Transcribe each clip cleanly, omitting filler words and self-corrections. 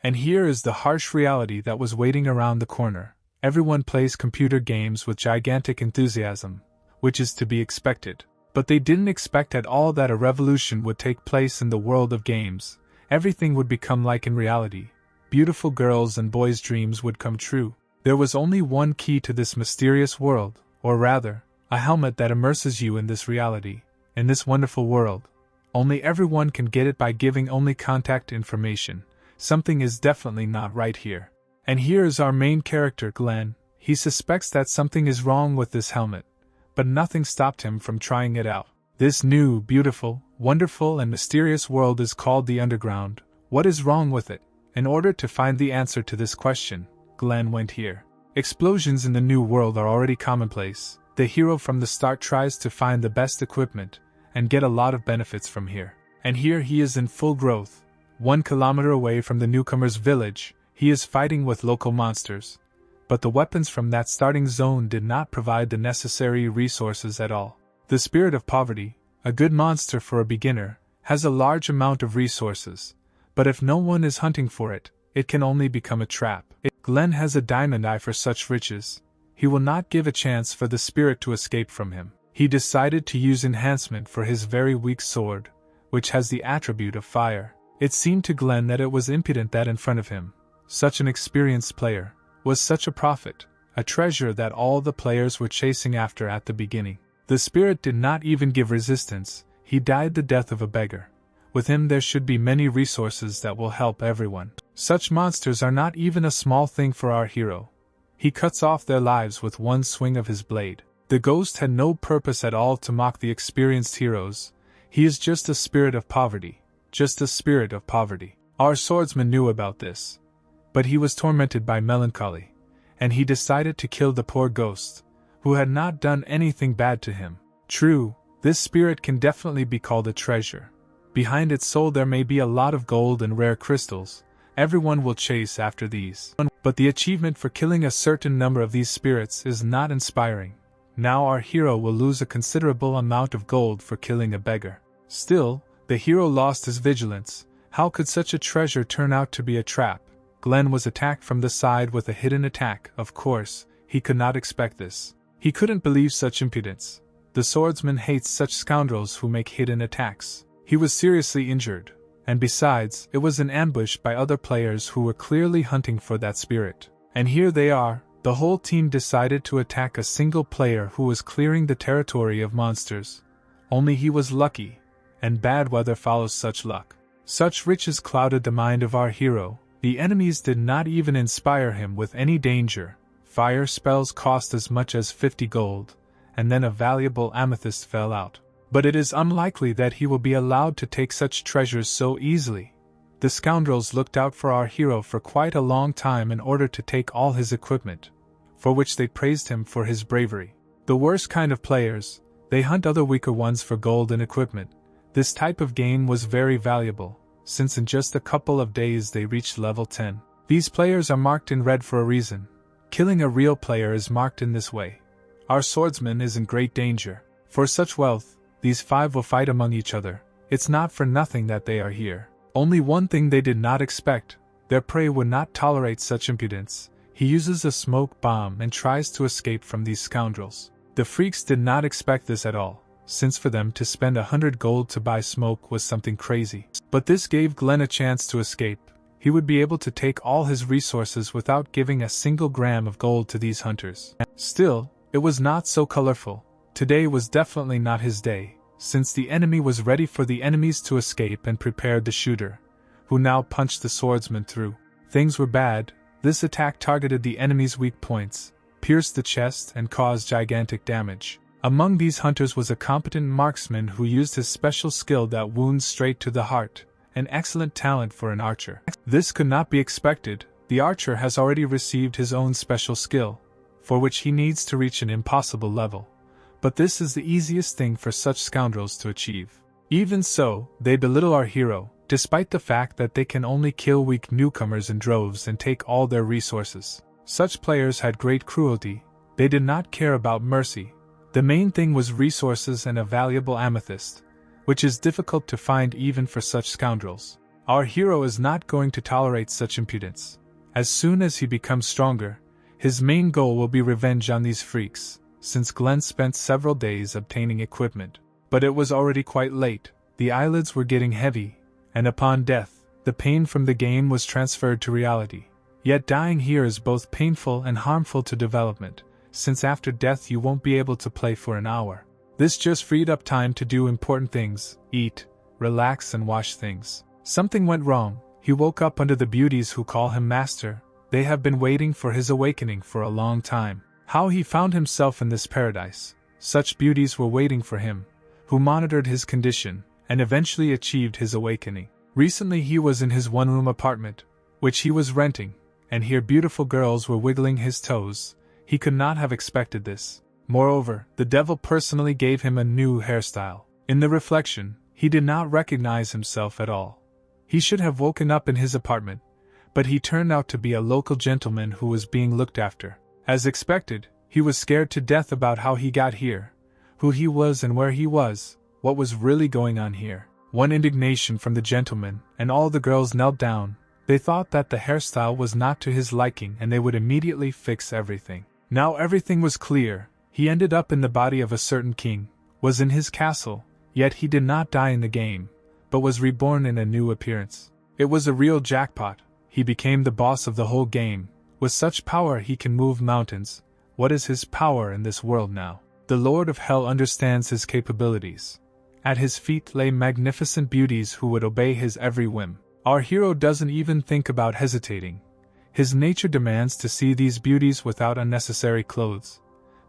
And here is the harsh reality that was waiting around the corner. Everyone plays computer games with gigantic enthusiasm, which is to be expected. But they didn't expect at all that a revolution would take place in the world of games. Everything would become like in reality. Beautiful girls' and boys' dreams would come true. There was only one key to this mysterious world, or rather, a helmet that immerses you in this reality, in this wonderful world. Only everyone can get it by giving only contact information. Something is definitely not right here. And here is our main character, Glenn. He suspects that something is wrong with this helmet, but nothing stopped him from trying it out. This new, beautiful, wonderful and mysterious world is called the Underground. What is wrong with it? In order to find the answer to this question, Glenn went here. Explosions in the new world are already commonplace. The hero from the start tries to find the best equipment and get a lot of benefits from here. And here he is in full growth. 1 kilometer away from the newcomer's village, he is fighting with local monsters. But the weapons from that starting zone did not provide the necessary resources at all. The spirit of poverty, a good monster for a beginner, has a large amount of resources, but if no one is hunting for it, it can only become a trap. Glenn has a diamond eye for such riches. He will not give a chance for the spirit to escape from him. He decided to use enhancement for his very weak sword, which has the attribute of fire. It seemed to Glenn that it was impudent that in front of him, such an experienced player, was such a prophet, a treasure that all the players were chasing after at the beginning. The spirit did not even give resistance. He died the death of a beggar. With him there should be many resources that will help everyone. Such monsters are not even a small thing for our hero. He cuts off their lives with one swing of his blade. The ghost had no purpose at all to mock the experienced heroes. He is just a spirit of poverty. Just a spirit of poverty. Our swordsman knew about this. But he was tormented by melancholy, and he decided to kill the poor ghost, who had not done anything bad to him. True, this spirit can definitely be called a treasure. Behind its soul there may be a lot of gold and rare crystals. Everyone will chase after these. But the achievement for killing a certain number of these spirits is not inspiring. Now our hero will lose a considerable amount of gold for killing a beggar. Still, the hero lost his vigilance. How could such a treasure turn out to be a trap? Glenn was attacked from the side with a hidden attack. Of course, he could not expect this. He couldn't believe such impudence. The swordsman hates such scoundrels who make hidden attacks. He was seriously injured, and besides, it was an ambush by other players who were clearly hunting for that spirit. And here they are. The whole team decided to attack a single player who was clearing the territory of monsters. Only he was lucky, and bad weather follows such luck. Such riches clouded the mind of our hero. The enemies did not even inspire him with any danger. Fire spells cost as much as 50 gold, and then a valuable amethyst fell out. But it is unlikely that he will be allowed to take such treasures so easily. The scoundrels looked out for our hero for quite a long time in order to take all his equipment, for which they praised him for his bravery. The worst kind of players, they hunt other weaker ones for gold and equipment. This type of game was very valuable, since in just a couple of days they reached level 10. These players are marked in red for a reason. Killing a real player is marked in this way. Our swordsman is in great danger. For such wealth, these 5 will fight among each other. It's not for nothing that they are here. Only one thing they did not expect. Their prey would not tolerate such impudence. He uses a smoke bomb and tries to escape from these scoundrels. The freaks did not expect this at all, since for them to spend 100 gold to buy smoke was something crazy. But this gave Glenn a chance to escape. He would be able to take all his resources without giving a single gram of gold to these hunters. Still, it was not so colorful. Today was definitely not his day, since the enemy was ready for the enemies to escape and prepared the shooter, who now punched the swordsman through. Things were bad. This attack targeted the enemy's weak points, pierced the chest and caused gigantic damage. Among these hunters was a competent marksman who used his special skill that wounds straight to the heart, an excellent talent for an archer. This could not be expected. The archer has already received his own special skill, for which he needs to reach an impossible level. But this is the easiest thing for such scoundrels to achieve. Even so, they belittle our hero, despite the fact that they can only kill weak newcomers in droves and take all their resources. Such players had great cruelty. They did not care about mercy. The main thing was resources and a valuable amethyst, which is difficult to find even for such scoundrels. Our hero is not going to tolerate such impudence. As soon as he becomes stronger, his main goal will be revenge on these freaks, since Glenn spent several days obtaining equipment. But it was already quite late, the eyelids were getting heavy, and upon death, the pain from the game was transferred to reality. Yet dying here is both painful and harmful to development, since after death you won't be able to play for an hour. This just freed up time to do important things, eat, relax and wash things. Something went wrong. He woke up under the beauties who call him master. They have been waiting for his awakening for a long time. How he found himself in this paradise. Such beauties were waiting for him, who monitored his condition, and eventually achieved his awakening. Recently he was in his one-room apartment, which he was renting, and here beautiful girls were wiggling his toes. He could not have expected this. Moreover, the devil personally gave him a new hairstyle. In the reflection, he did not recognize himself at all. He should have woken up in his apartment, but he turned out to be a local gentleman who was being looked after. As expected, he was scared to death about how he got here, who he was and where he was, what was really going on here. One indignation from the gentleman, and all the girls knelt down. They thought that the hairstyle was not to his liking and they would immediately fix everything. Now everything was clear. He ended up in the body of a certain king, was in his castle, yet he did not die in the game, but was reborn in a new appearance. It was a real jackpot. He became the boss of the whole game. With such power he can move mountains. What is his power in this world now? The Lord of Hell understands his capabilities. At his feet lay magnificent beauties who would obey his every whim. Our hero doesn't even think about hesitating. His nature demands to see these beauties without unnecessary clothes.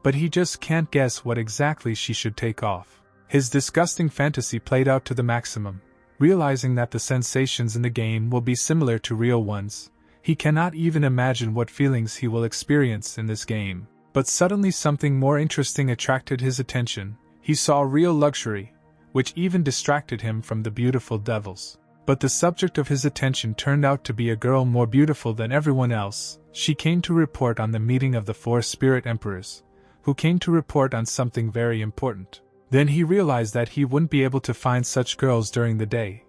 But he just can't guess what exactly she should take off. His disgusting fantasy played out to the maximum. Realizing that the sensations in the game will be similar to real ones, he cannot even imagine what feelings he will experience in this game. But suddenly something more interesting attracted his attention. He saw real luxury, which even distracted him from the beautiful devils. But the subject of his attention turned out to be a girl more beautiful than everyone else. She came to report on the meeting of the 4 spirit emperors, who came to report on something very important. Then he realized that he wouldn't be able to find such girls during the day.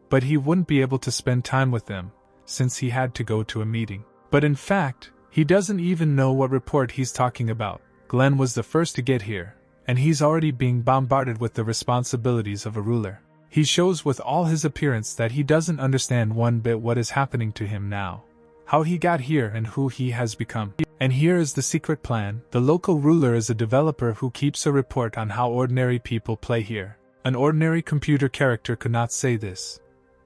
But he wouldn't be able to spend time with them, since he had to go to a meeting. But in fact, he doesn't even know what report he's talking about. Glenn was the first to get here, and he's already being bombarded with the responsibilities of a ruler. He shows with all his appearance that he doesn't understand one bit what is happening to him now, how he got here and who he has become. And here is the secret plan. The local ruler is a developer who keeps a report on how ordinary people play here. An ordinary computer character could not say this.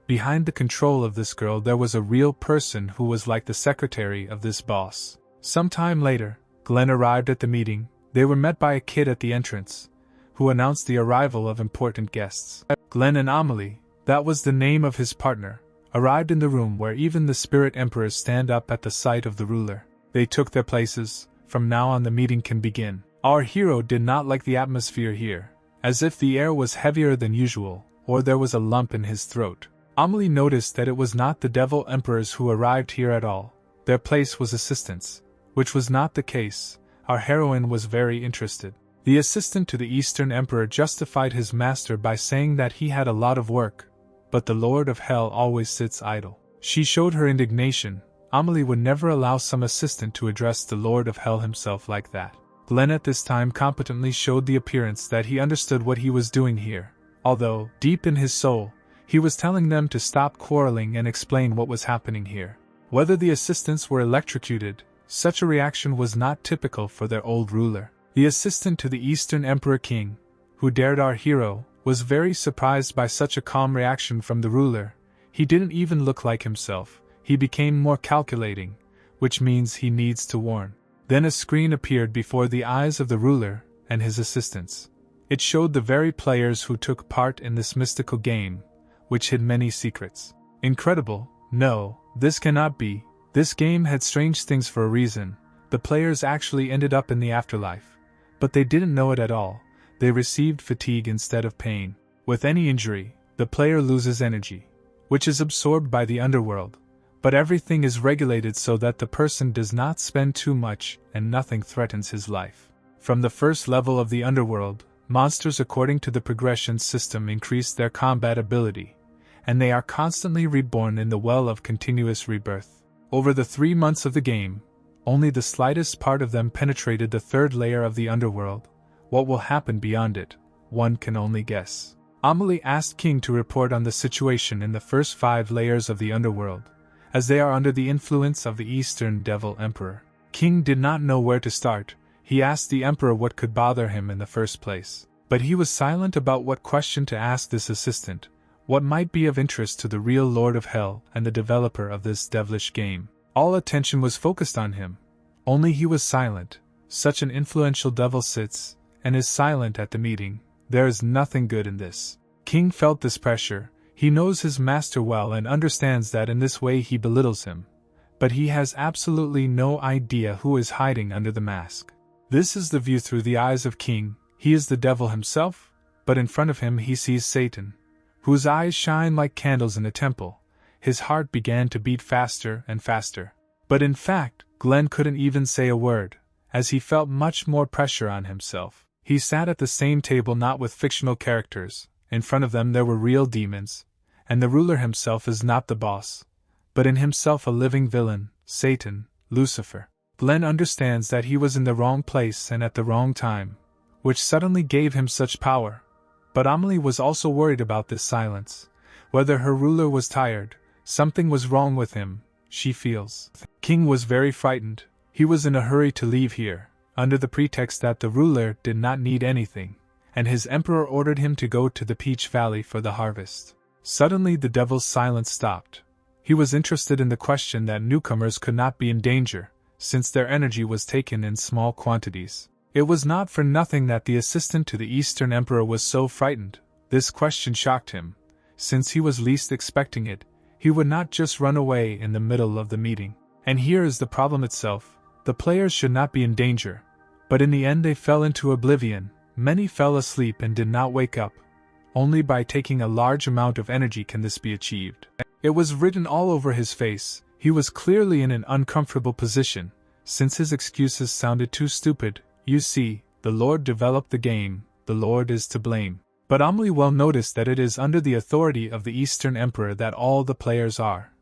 Behind the control of this girl there was a real person who was like the secretary of this boss. Some time later, Glenn arrived at the meeting. They were met by a kid at the entrance, who announced the arrival of important guests. Glenn and Amelie, that was the name of his partner, arrived in the room where even the spirit emperors stand up at the sight of the ruler. They took their places. From now on the meeting can begin. Our hero did not like the atmosphere here, as if the air was heavier than usual, or there was a lump in his throat. Amelie noticed that it was not the devil emperors who arrived here at all. Their place was assistants, which was not the case. Our heroine was very interested. The assistant to the Eastern Emperor justified his master by saying that he had a lot of work, but the Lord of Hell always sits idle. She showed her indignation. Amelie would never allow some assistant to address the Lord of Hell himself like that. Glenn at this time competently showed the appearance that he understood what he was doing here, although, deep in his soul, he was telling them to stop quarreling and explain what was happening here. Whether the assistants were electrocuted, such a reaction was not typical for their old ruler. The assistant to the Eastern Emperor King, who dared our hero, was very surprised by such a calm reaction from the ruler. He didn't even look like himself. He became more calculating, which means he needs to warn. Then a screen appeared before the eyes of the ruler and his assistants. It showed the very players who took part in this mystical game, which hid many secrets. Incredible. No, this cannot be. This game had strange things for a reason. The players actually ended up in the afterlife. But they didn't know it at all. They received fatigue instead of pain. With any injury, the player loses energy, which is absorbed by the underworld. But everything is regulated so that the person does not spend too much and nothing threatens his life. From the first level of the underworld, monsters according to the progression system increased their combat ability, and they are constantly reborn in the well of continuous rebirth. Over the 3 months of the game, only the slightest part of them penetrated the 3rd layer of the underworld. What will happen beyond it, one can only guess. Amelie asked King to report on the situation in the first 5 layers of the underworld, as they are under the influence of the Eastern Devil Emperor. King did not know where to start. He asked the Emperor what could bother him in the first place. But he was silent about what question to ask this assistant, what might be of interest to the real Lord of Hell and the developer of this devilish game. All attention was focused on him. Only he was silent. Such an influential devil sits and is silent at the meeting. There is nothing good in this. King felt this pressure. He knows his master well and understands that in this way he belittles him. But he has absolutely no idea who is hiding under the mask. This is the view through the eyes of King. He is the devil himself, but in front of him he sees Satan, whose eyes shine like candles in a temple. His heart began to beat faster and faster. But in fact, Glenn couldn't even say a word, as he felt much more pressure on himself. He sat at the same table, not with fictional characters. In front of them there were real demons, and the ruler himself is not the boss, but in himself a living villain, Satan, Lucifer. Glenn understands that he was in the wrong place and at the wrong time, which suddenly gave him such power. But Amelie was also worried about this silence. Whether her ruler was tired, something was wrong with him, she feels. King was very frightened. He was in a hurry to leave here, under the pretext that the ruler did not need anything, and his emperor ordered him to go to the Peach Valley for the harvest. Suddenly the devil's silence stopped. He was interested in the question that newcomers could not be in danger, since their energy was taken in small quantities. It was not for nothing that the assistant to the Eastern Emperor was so frightened. This question shocked him. Since he was least expecting it, he would not just run away in the middle of the meeting. And here is the problem itself. The players should not be in danger. But in the end they fell into oblivion. Many fell asleep and did not wake up. Only by taking a large amount of energy can this be achieved. It was written all over his face. He was clearly in an uncomfortable position, since his excuses sounded too stupid. You see, the Lord developed the game, the Lord is to blame. But Amelie well noticed that it is under the authority of the Eastern Emperor that all the players are.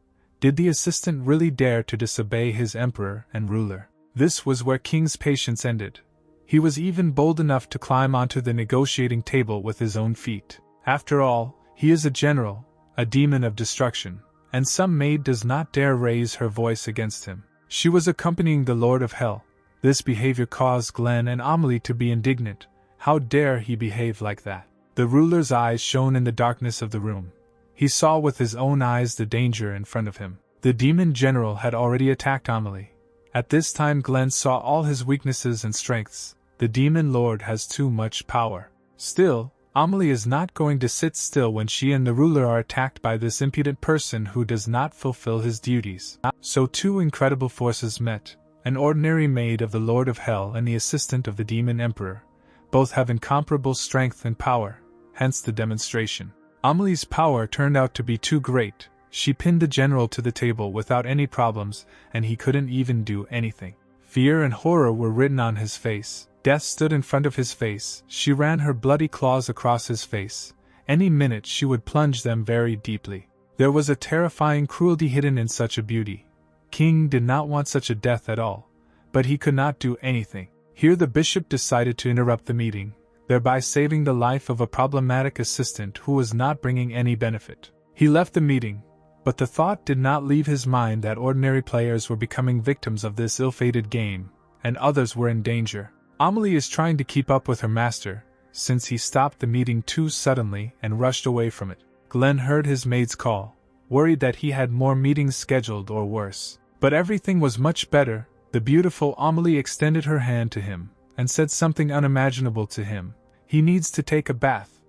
Did the assistant really dare to disobey his emperor and ruler? This was where King's patience ended. He was even bold enough to climb onto the negotiating table with his own feet. After all, he is a general, a demon of destruction, and some maid does not dare raise her voice against him. She was accompanying the Lord of Hell. This behavior caused Glenn and Amelie to be indignant. How dare he behave like that? The ruler's eyes shone in the darkness of the room. He saw with his own eyes the danger in front of him. The demon general had already attacked Amelie. At this time Glenn saw all his weaknesses and strengths. The demon lord has too much power. Still, Amelie is not going to sit still when she and the ruler are attacked by this impudent person who does not fulfill his duties. So two incredible forces met, an ordinary maid of the Lord of Hell and the assistant of the demon emperor. Both have incomparable strength and power, hence the demonstration. Amelie's power turned out to be too great. She pinned the general to the table without any problems, and he couldn't even do anything. Fear and horror were written on his face. Death stood in front of his face. She ran her bloody claws across his face. Any minute she would plunge them very deeply. There was a terrifying cruelty hidden in such a beauty. King did not want such a death at all, but he could not do anything. Here the bishop decided to interrupt the meeting, thereby saving the life of a problematic assistant who was not bringing any benefit. He left the meeting, but the thought did not leave his mind that ordinary players were becoming victims of this ill-fated game, and others were in danger. Amelie is trying to keep up with her master, since he stopped the meeting too suddenly and rushed away from it. Glenn heard his maid's call, worried that he had more meetings scheduled or worse. But everything was much better. The beautiful Amelie extended her hand to him, and said something unimaginable to him. He needs to take a bath.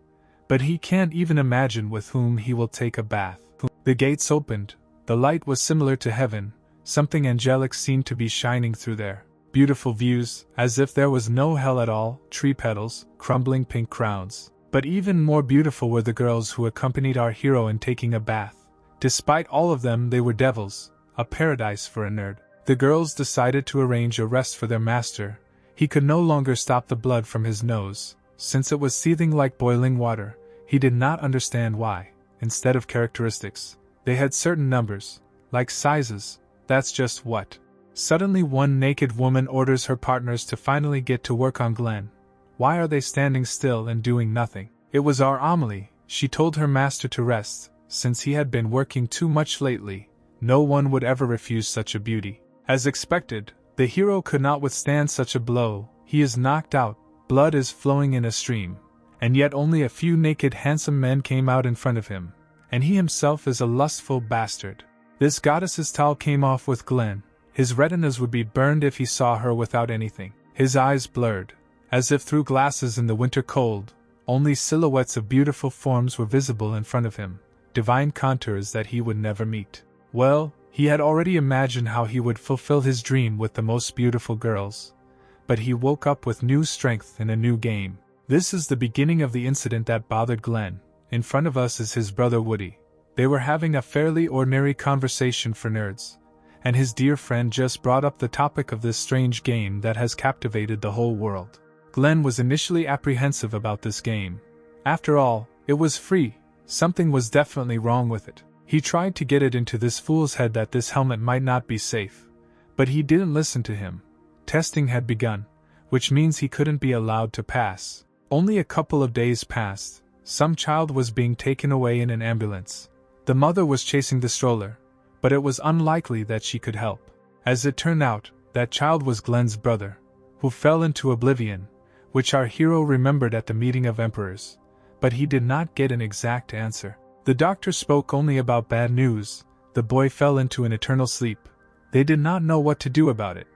But he can't even imagine with whom he will take a bath. The gates opened. The light was similar to heaven. Something angelic seemed to be shining through there. Beautiful views, as if there was no hell at all, tree petals, crumbling pink crowns. But even more beautiful were the girls who accompanied our hero in taking a bath. Despite all of them, they were devils, a paradise for a nerd. The girls decided to arrange a rest for their master. He could no longer stop the blood from his nose, since it was seething like boiling water. He did not understand why. instead of characteristics. They had certain numbers, like sizes, that's just what. Suddenly one naked woman orders her partners to finally get to work on Glenn. Why are they standing still and doing nothing? It was our Amelie. She told her master to rest, since he had been working too much lately. No one would ever refuse such a beauty. As expected, the hero could not withstand such a blow. He is knocked out, blood is flowing in a stream. And yet only a few naked handsome men came out in front of him. And he himself is a lustful bastard. This goddess's towel came off with Glenn. His retinas would be burned if he saw her without anything. His eyes blurred, as if through glasses in the winter cold. Only silhouettes of beautiful forms were visible in front of him, divine contours that he would never meet. Well, he had already imagined how he would fulfill his dream with the most beautiful girls. But he woke up with new strength in a new game. This is the beginning of the incident that bothered Glenn. In front of us is his brother Woody. They were having a fairly ordinary conversation for nerds, and his dear friend just brought up the topic of this strange game that has captivated the whole world. Glenn was initially apprehensive about this game. After all, it was free. Something was definitely wrong with it. He tried to get it into this fool's head that this helmet might not be safe. But he didn't listen to him. Testing had begun, which means he couldn't be allowed to pass. Only a couple of days passed. Some child was being taken away in an ambulance. The mother was chasing the stroller, but it was unlikely that she could help. As it turned out, that child was Glenn's brother, who fell into oblivion, which our hero remembered at the meeting of emperors. But he did not get an exact answer. The doctor spoke only about bad news. The boy fell into an eternal sleep. They did not know what to do about it.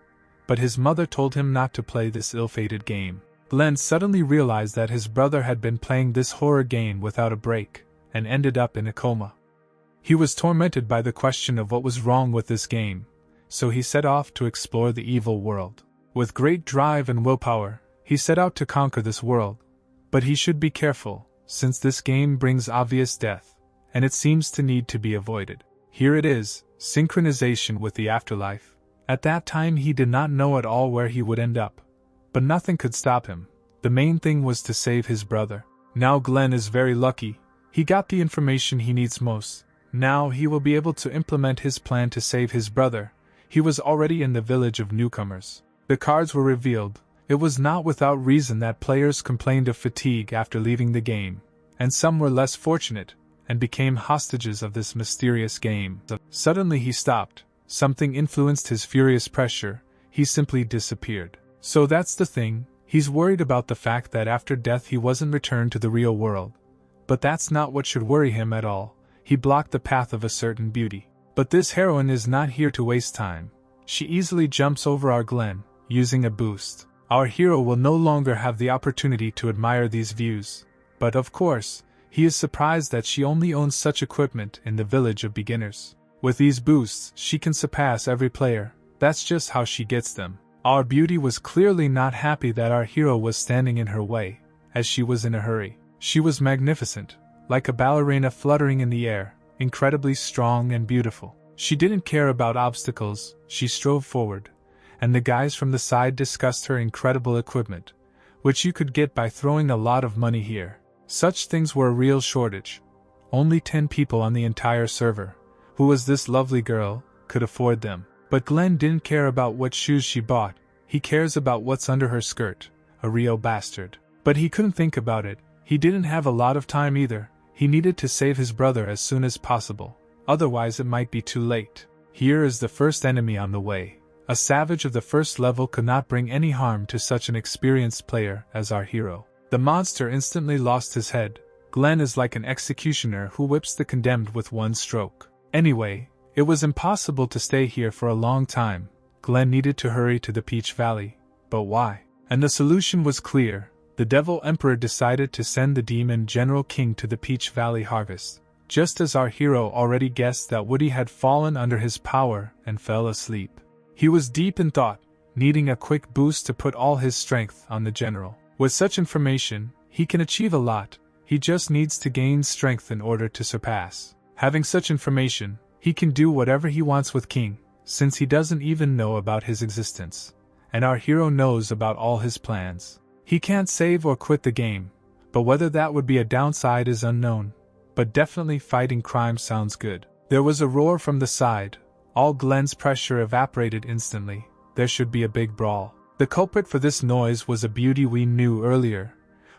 But his mother told him not to play this ill-fated game. Glenn suddenly realized that his brother had been playing this horror game without a break, and ended up in a coma. He was tormented by the question of what was wrong with this game, so he set off to explore the evil world. With great drive and willpower, he set out to conquer this world. But he should be careful, since this game brings obvious death, and it seems to need to be avoided. Here it is, synchronization with the afterlife. At that time he did not know at all where he would end up. But nothing could stop him. The main thing was to save his brother. Now Glenn is very lucky. He got the information he needs most. Now he will be able to implement his plan to save his brother. He was already in the village of newcomers. The cards were revealed. It was not without reason that players complained of fatigue after leaving the game, and some were less fortunate, and became hostages of this mysterious game. Suddenly he stopped. Something influenced his furious pressure. He simply disappeared. So that's the thing, he's worried about the fact that after death he wasn't returned to the real world. But that's not what should worry him at all. He blocked the path of a certain beauty. But this heroine is not here to waste time. She easily jumps over our Glenn, using a boost. Our hero will no longer have the opportunity to admire these views. But of course, he is surprised that she only owns such equipment in the village of beginners. With these boosts, she can surpass every player. That's just how she gets them. Our beauty was clearly not happy that our hero was standing in her way, as she was in a hurry. She was magnificent, like a ballerina fluttering in the air, incredibly strong and beautiful. She didn't care about obstacles, she strove forward, and the guys from the side discussed her incredible equipment, which you could get by throwing a lot of money here. Such things were a real shortage. Only 10 people on the entire server, who was this lovely girl, could afford them. But Glenn didn't care about what shoes she bought, he cares about what's under her skirt, a real bastard. But he couldn't think about it, he didn't have a lot of time either, he needed to save his brother as soon as possible, otherwise it might be too late. Here is the first enemy on the way. A savage of the first level could not bring any harm to such an experienced player as our hero. The monster instantly lost his head. Glenn is like an executioner who whips the condemned with one stroke. Anyway, it was impossible to stay here for a long time. Glenn needed to hurry to the Peach Valley. But why? And the solution was clear. The Devil Emperor decided to send the Demon General King to the Peach Valley harvest, just as our hero already guessed that Woody had fallen under his power and fell asleep. He was deep in thought, needing a quick boost to put all his strength on the general. With such information, he can achieve a lot. He just needs to gain strength in order to surpass. Having such information, he can do whatever he wants with King, since he doesn't even know about his existence. And our hero knows about all his plans. He can't save or quit the game, but whether that would be a downside is unknown. but definitely fighting crime sounds good. There was a roar from the side. All Glenn's pressure evaporated instantly. There should be a big brawl. The culprit for this noise was a beauty we knew earlier,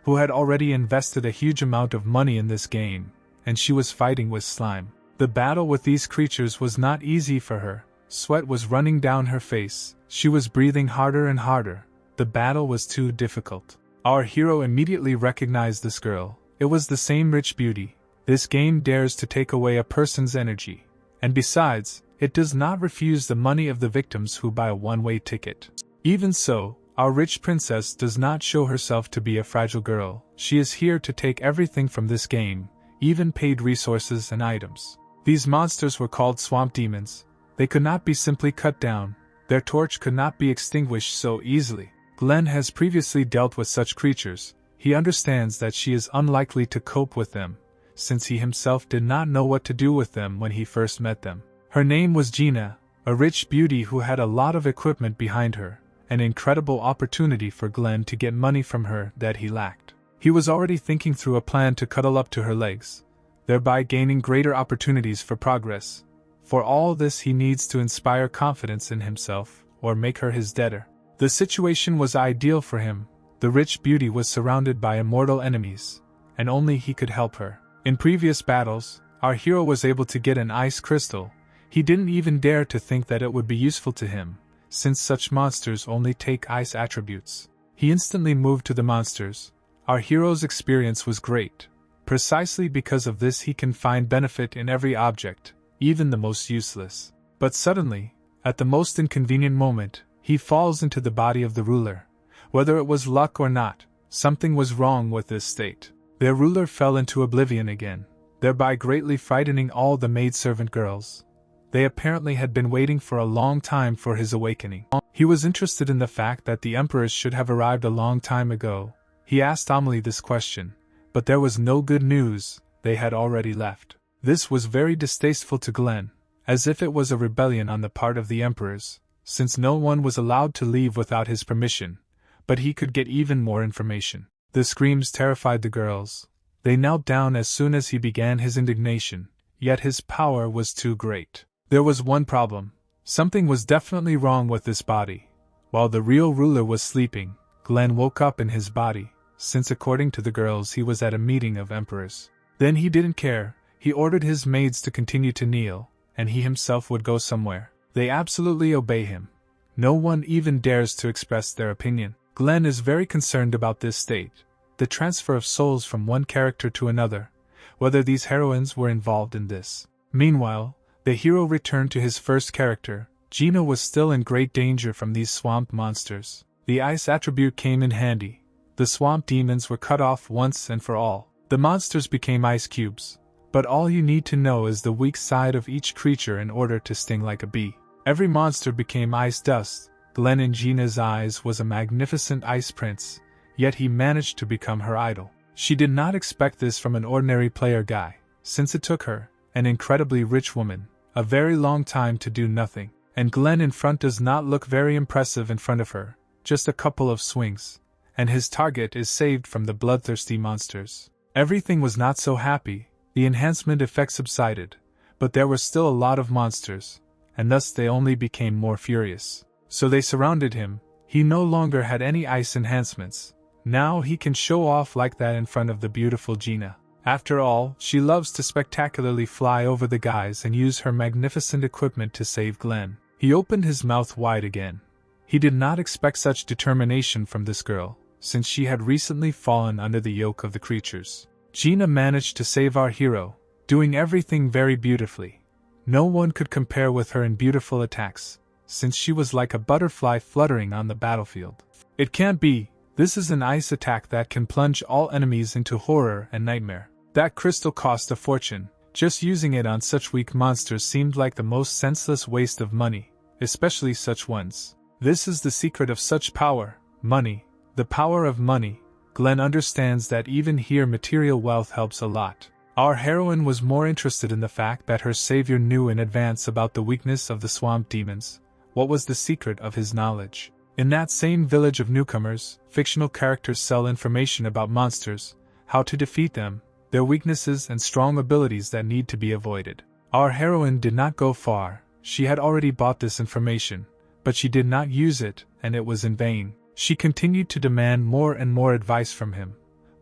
who had already invested a huge amount of money in this game, and she was fighting with slime. The battle with these creatures was not easy for her. Sweat was running down her face. She was breathing harder and harder. The battle was too difficult. Our hero immediately recognized this girl. It was the same rich beauty. This game dares to take away a person's energy. And besides, it does not refuse the money of the victims who buy a one-way ticket. Even so, our rich princess does not show herself to be a fragile girl. She is here to take everything from this game, even paid resources and items. These monsters were called swamp demons. They could not be simply cut down. Their torch could not be extinguished so easily. Glenn has previously dealt with such creatures. He understands that she is unlikely to cope with them, since he himself did not know what to do with them when he first met them. Her name was Gina, a rich beauty who had a lot of equipment behind her, an incredible opportunity for Glenn to get money from her that he lacked. He was already thinking through a plan to cuddle up to her legs, thereby gaining greater opportunities for progress. For all this he needs to inspire confidence in himself, or make her his debtor. The situation was ideal for him. The rich beauty was surrounded by immortal enemies, and only he could help her. In previous battles, our hero was able to get an ice crystal. He didn't even dare to think that it would be useful to him, since such monsters only take ice attributes. He instantly moved to the monsters. Our hero's experience was great. Precisely because of this he can find benefit in every object, even the most useless. But suddenly, at the most inconvenient moment, he falls into the body of the ruler. Whether it was luck or not, something was wrong with this state. Their ruler fell into oblivion again, thereby greatly frightening all the maidservant girls. They apparently had been waiting for a long time for his awakening. He was interested in the fact that the emperors should have arrived a long time ago. He asked Amelie this question, but there was no good news. They had already left. This was very distasteful to Glenn, as if it was a rebellion on the part of the emperors, since no one was allowed to leave without his permission, but he could get even more information. The screams terrified the girls. They knelt down as soon as he began his indignation, yet his power was too great. There was one problem. Something was definitely wrong with this body. While the real ruler was sleeping, Glenn woke up in his body, since according to the girls he was at a meeting of emperors. Then he didn't care. He ordered his maids to continue to kneel, and he himself would go somewhere. They absolutely obey him. No one even dares to express their opinion. Glenn is very concerned about this state, the transfer of souls from one character to another, whether these heroines were involved in this. Meanwhile, the hero returned to his first character. Gina was still in great danger from these swamp monsters. The ice attribute came in handy. The swamp demons were cut off once and for all. The monsters became ice cubes. But all you need to know is the weak side of each creature in order to sting like a bee. Every monster became ice dust. Glenn in Gina's eyes was a magnificent ice prince, yet he managed to become her idol. She did not expect this from an ordinary player guy, since it took her, an incredibly rich woman, a very long time to do nothing. And Glenn in front does not look very impressive in front of her, just a couple of swings, and his target is saved from the bloodthirsty monsters. Everything was not so happy. The enhancement effect subsided, but there were still a lot of monsters, and thus they only became more furious. So they surrounded him. He no longer had any ice enhancements. Now he can show off like that in front of the beautiful Gina. After all, she loves to spectacularly fly over the guys and use her magnificent equipment to save Glenn. He opened his mouth wide again. He did not expect such determination from this girl, since she had recently fallen under the yoke of the creatures. Gina managed to save our hero, doing everything very beautifully. No one could compare with her in beautiful attacks, since she was like a butterfly fluttering on the battlefield. It can't be. This is an ice attack that can plunge all enemies into horror and nightmare. That crystal cost a fortune. Just using it on such weak monsters seemed like the most senseless waste of money, especially such ones. This is the secret of such power, money. The power of money. Glenn understands that even here material wealth helps a lot. Our heroine was more interested in the fact that her savior knew in advance about the weakness of the swamp demons. What was the secret of his knowledge? In that same village of newcomers, fictional characters sell information about monsters, how to defeat them, their weaknesses and strong abilities that need to be avoided. Our heroine did not go far. She had already bought this information, but she did not use it, and it was in vain. She continued to demand more and more advice from him,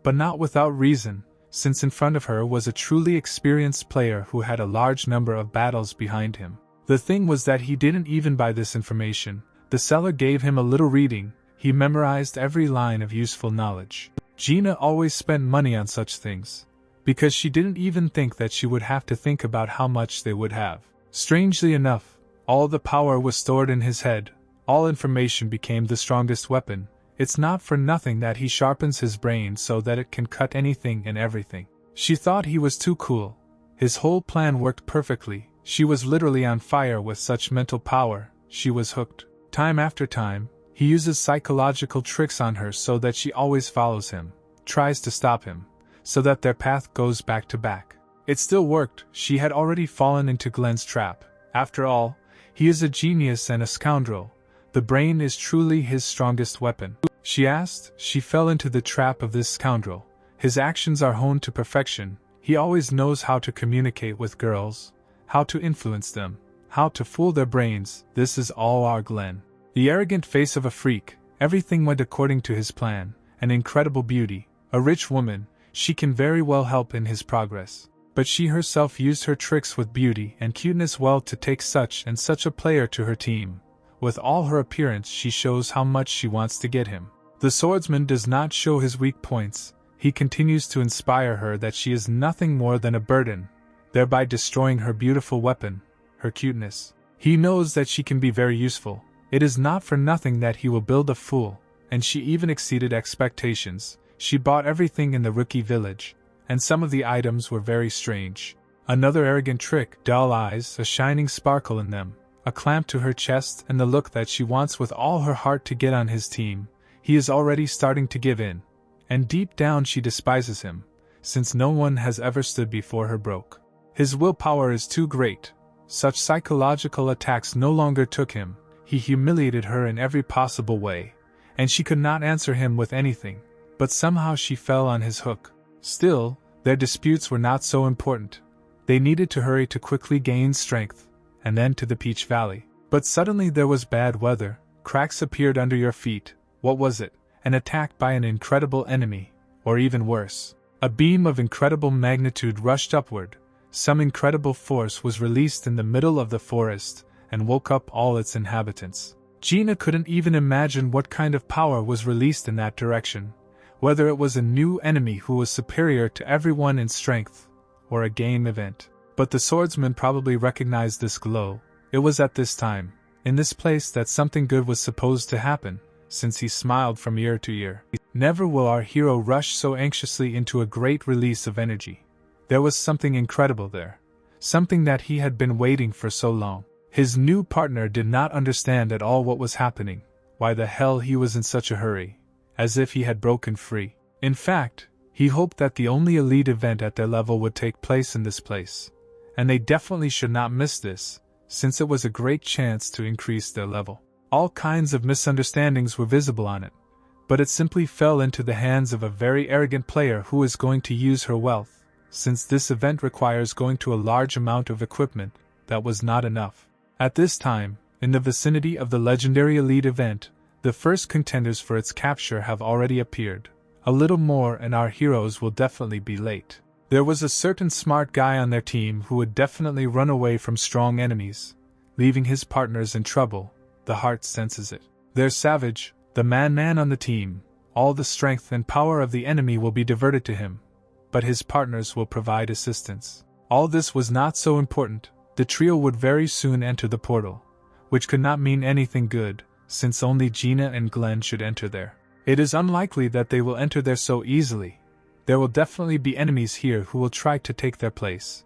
but not without reason, since in front of her was a truly experienced player who had a large number of battles behind him. The thing was that he didn't even buy this information. The seller gave him a little reading. He memorized every line of useful knowledge. Gina always spent money on such things, because she didn't even think that she would have to think about how much they would have. Strangely enough, all the power was stored in his head. All information became the strongest weapon. It's not for nothing that he sharpens his brain so that it can cut anything and everything. She thought he was too cool. His whole plan worked perfectly. She was literally on fire with such mental power. She was hooked. Time after time, he uses psychological tricks on her so that she always follows him, tries to stop him, so that their path goes back to back. It still worked. She had already fallen into Glenn's trap. After all, he is a genius and a scoundrel. The brain is truly his strongest weapon. She asked. She fell into the trap of this scoundrel. His actions are honed to perfection. He always knows how to communicate with girls, how to influence them, how to fool their brains. This is all our Glenn. The arrogant face of a freak. Everything went according to his plan. An incredible beauty, a rich woman. She can very well help in his progress. But she herself used her tricks with beauty and cuteness well to take such and such a player to her team. With all her appearance, she shows how much she wants to get him. The swordsman does not show his weak points. He continues to inspire her that she is nothing more than a burden, thereby destroying her beautiful weapon, her cuteness. He knows that she can be very useful. It is not for nothing that he will build a fool, and she even exceeded expectations. She bought everything in the rookie village, and some of the items were very strange. Another arrogant trick, dull eyes, a shining sparkle in them, a clamp to her chest, and the look that she wants with all her heart to get on his team. He is already starting to give in, and deep down she despises him, since no one has ever stood before her broke. His willpower is too great. Such psychological attacks no longer took him. He humiliated her in every possible way, and she could not answer him with anything, but somehow she fell on his hook. Still, their disputes were not so important. They needed to hurry to quickly gain strength, and then to the Peach Valley. But suddenly there was bad weather. Cracks appeared under your feet. What was it? An attack by an incredible enemy, or even worse. A beam of incredible magnitude rushed upward. Some incredible force was released in the middle of the forest, and woke up all its inhabitants. Gina couldn't even imagine what kind of power was released in that direction, whether it was a new enemy who was superior to everyone in strength, or a game event. But the swordsman probably recognized this glow. It was at this time, in this place, that something good was supposed to happen, since he smiled from ear to ear. Never will our hero rush so anxiously into a great release of energy. There was something incredible there, something that he had been waiting for so long. His new partner did not understand at all what was happening, why the hell he was in such a hurry, as if he had broken free. In fact, he hoped that the only elite event at their level would take place in this place, and they definitely should not miss this, since it was a great chance to increase their level. All kinds of misunderstandings were visible on it, but it simply fell into the hands of a very arrogant player who is going to use her wealth. Since this event requires going to a large amount of equipment, that was not enough. At this time, in the vicinity of the legendary elite event, the first contenders for its capture have already appeared. A little more and our heroes will definitely be late. There was a certain smart guy on their team who would definitely run away from strong enemies, leaving his partners in trouble. The heart senses it. There's Savage, the man on the team. All the strength and power of the enemy will be diverted to him, but his partners will provide assistance. All this was not so important. The trio would very soon enter the portal, which could not mean anything good, since only Gina and Glenn should enter there. It is unlikely that they will enter there so easily. There will definitely be enemies here who will try to take their place,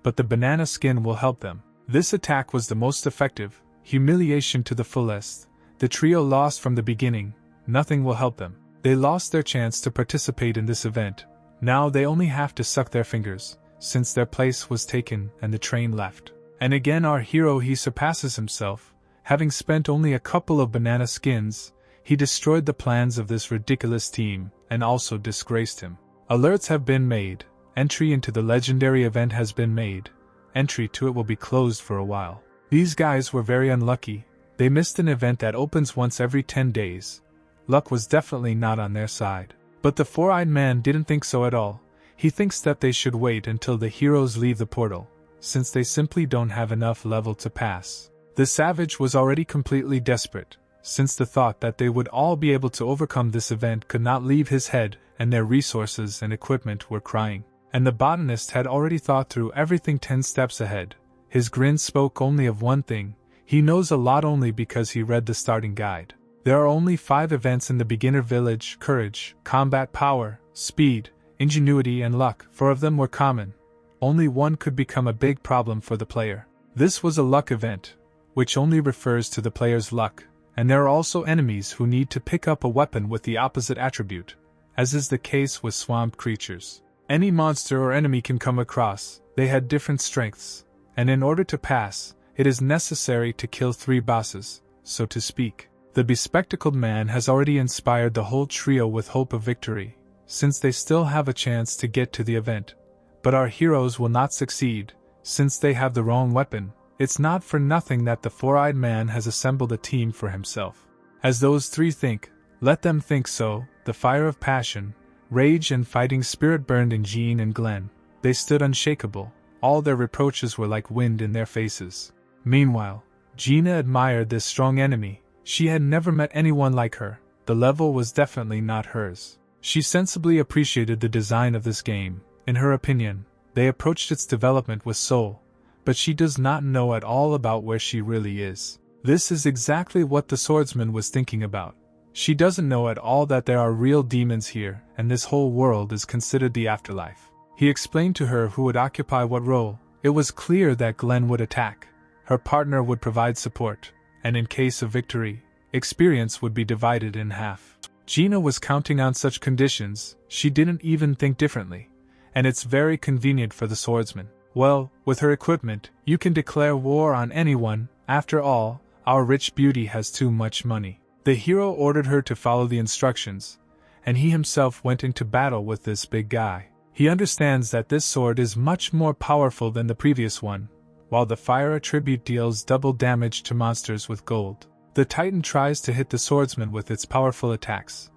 but the banana skin will help them. This attack was the most effective. Humiliation to the fullest. The trio lost from the beginning. Nothing will help them. They lost their chance to participate in this event. Now they only have to suck their fingers, since their place was taken and the train left. And again our hero, he surpasses himself. Having spent only a couple of banana skins, he destroyed the plans of this ridiculous team, and also disgraced him. Alerts have been made, Entry into the legendary event has been made. Entry to it will be closed for a while. These guys were very unlucky. They missed an event that opens once every 10 days. Luck was definitely not on their side. But the four-eyed man didn't think so at all. He thinks that they should wait until the heroes leave the portal, since they simply don't have enough level to pass. The savage was already completely desperate, since the thought that they would all be able to overcome this event could not leave his head, and their resources and equipment were crying. And the botanist had already thought through everything 10 steps ahead. His grin spoke only of one thing: he knows a lot only because he read the starting guide. There are only 5 events in the beginner village: courage, combat power, speed, ingenuity and luck. 4 of them were common. Only one could become a big problem for the player. This was a luck event, which only refers to the player's luck, and there are also enemies who need to pick up a weapon with the opposite attribute, as is the case with swamp creatures. Any monster or enemy can come across. They had different strengths, and in order to pass, it is necessary to kill 3 bosses, so to speak. The bespectacled man has already inspired the whole trio with hope of victory, since they still have a chance to get to the event. But our heroes will not succeed, since they have the wrong weapon. It's not for nothing that the four-eyed man has assembled a team for himself. As those 3 think, let them think so. The fire of passion, rage and fighting spirit burned in Jean and Glenn. They stood unshakable. All their reproaches were like wind in their faces. Meanwhile, Gina admired this strong enemy. She had never met anyone like her. The level was definitely not hers. She sensibly appreciated the design of this game. In her opinion, they approached its development with soul, but she does not know at all about where she really is. This is exactly what the swordsman was thinking about. She doesn't know at all that there are real demons here, and this whole world is considered the afterlife. He explained to her who would occupy what role. It was clear that Glenn would attack. Her partner would provide support, and in case of victory, experience would be divided in half. Gina was counting on such conditions. She didn't even think differently, and it's very convenient for the swordsman. Well, with her equipment, you can declare war on anyone. After all, our rich beauty has too much money. The hero ordered her to follow the instructions, and he himself went into battle with this big guy. He understands that this sword is much more powerful than the previous one, while the fire attribute deals double damage to monsters with gold. The Titan tries to hit the swordsman with its powerful attacks,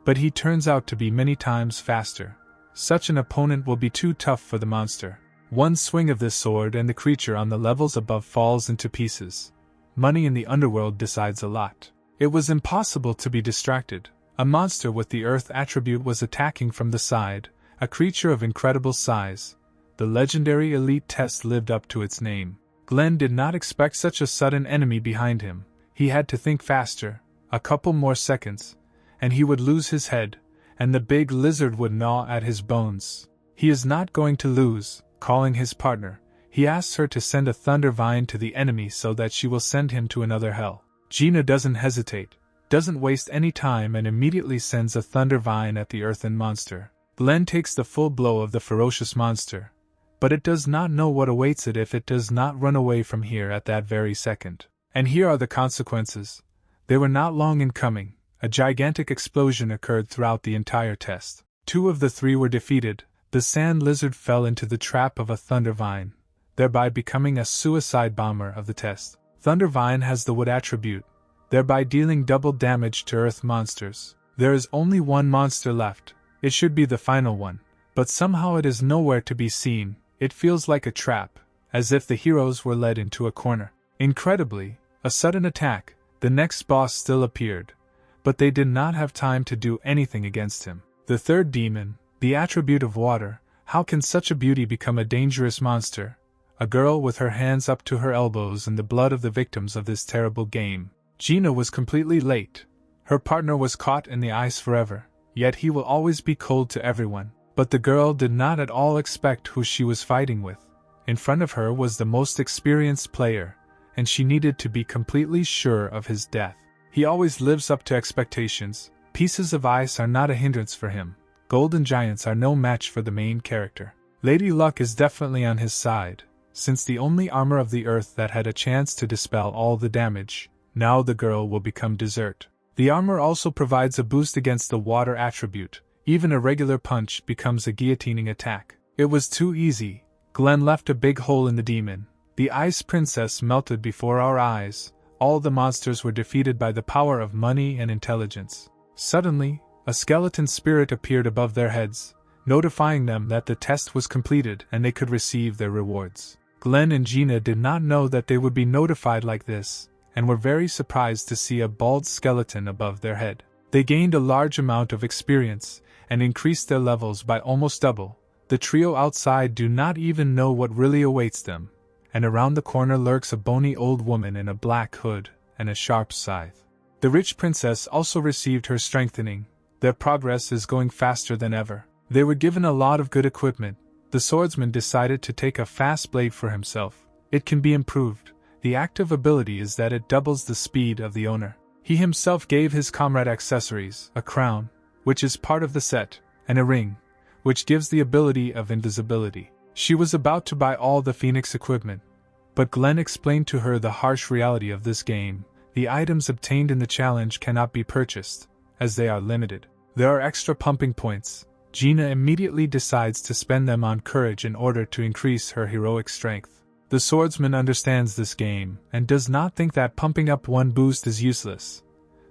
but he turns out to be many times faster. Such an opponent will be too tough for the monster. One swing of this sword and the creature on the levels above falls into pieces. Money in the underworld decides a lot. It was impossible to be distracted. A monster with the earth attribute was attacking from the side, a creature of incredible size. The legendary elite test lived up to its name. Glenn did not expect such a sudden enemy behind him. He had to think faster. A couple more seconds, and he would lose his head, and the big lizard would gnaw at his bones. He is not going to lose. Calling his partner, he asks her to send a thunder vine to the enemy so that she will send him to another hell. Gina doesn't hesitate, doesn't waste any time, and immediately sends a thunder vine at the earthen monster. Glenn takes the full blow of the ferocious monster, but it does not know what awaits it if it does not run away from here at that very second. And here are the consequences. They were not long in coming. A gigantic explosion occurred throughout the entire test. 2 of the 3 were defeated. The sand lizard fell into the trap of a thunder vine, thereby becoming a suicide bomber of the test. Thunder vine has the wood attribute, thereby dealing double damage to earth monsters. There is only one monster left. It should be the final one, but somehow it is nowhere to be seen. It feels like a trap, as if the heroes were led into a corner. Incredibly, a sudden attack, the next boss still appeared, but they did not have time to do anything against him. The 3rd demon, the attribute of water. How can such a beauty become a dangerous monster? A girl with her hands up to her elbows in the blood of the victims of this terrible game. Gina was completely late. Her partner was caught in the ice forever, yet he will always be cold to everyone. But the girl did not at all expect who she was fighting with. In front of her was the most experienced player, and she needed to be completely sure of his death. He always lives up to expectations. Pieces of ice are not a hindrance for him. Golden giants are no match for the main character. Lady Luck is definitely on his side, since the only armor of the earth that had a chance to dispel all the damage. Now the girl will become dessert. The armor also provides a boost against the water attribute. Even a regular punch becomes a guillotining attack. It was too easy. Glenn left a big hole in the demon. The Ice Princess melted before our eyes. All the monsters were defeated by the power of money and intelligence. Suddenly, a skeleton spirit appeared above their heads, notifying them that the test was completed and they could receive their rewards. Glenn and Gina did not know that they would be notified like this, and were very surprised to see a bald skeleton above their head. They gained a large amount of experience, and increased their levels by almost double. The trio outside do not even know what really awaits them, and around the corner lurks a bony old woman in a black hood and a sharp scythe. The rich princess also received her strengthening. Their progress is going faster than ever. They were given a lot of good equipment. The swordsman decided to take a fast blade for himself. It can be improved. The active ability is that it doubles the speed of the owner. He himself gave his comrade accessories, a crown, which is part of the set, and a ring, which gives the ability of invisibility. She was about to buy all the Phoenix equipment, but Glenn explained to her the harsh reality of this game. The items obtained in the challenge cannot be purchased, as they are limited. There are extra pumping points. Gina immediately decides to spend them on courage in order to increase her heroic strength. The swordsman understands this game, and does not think that pumping up one boost is useless.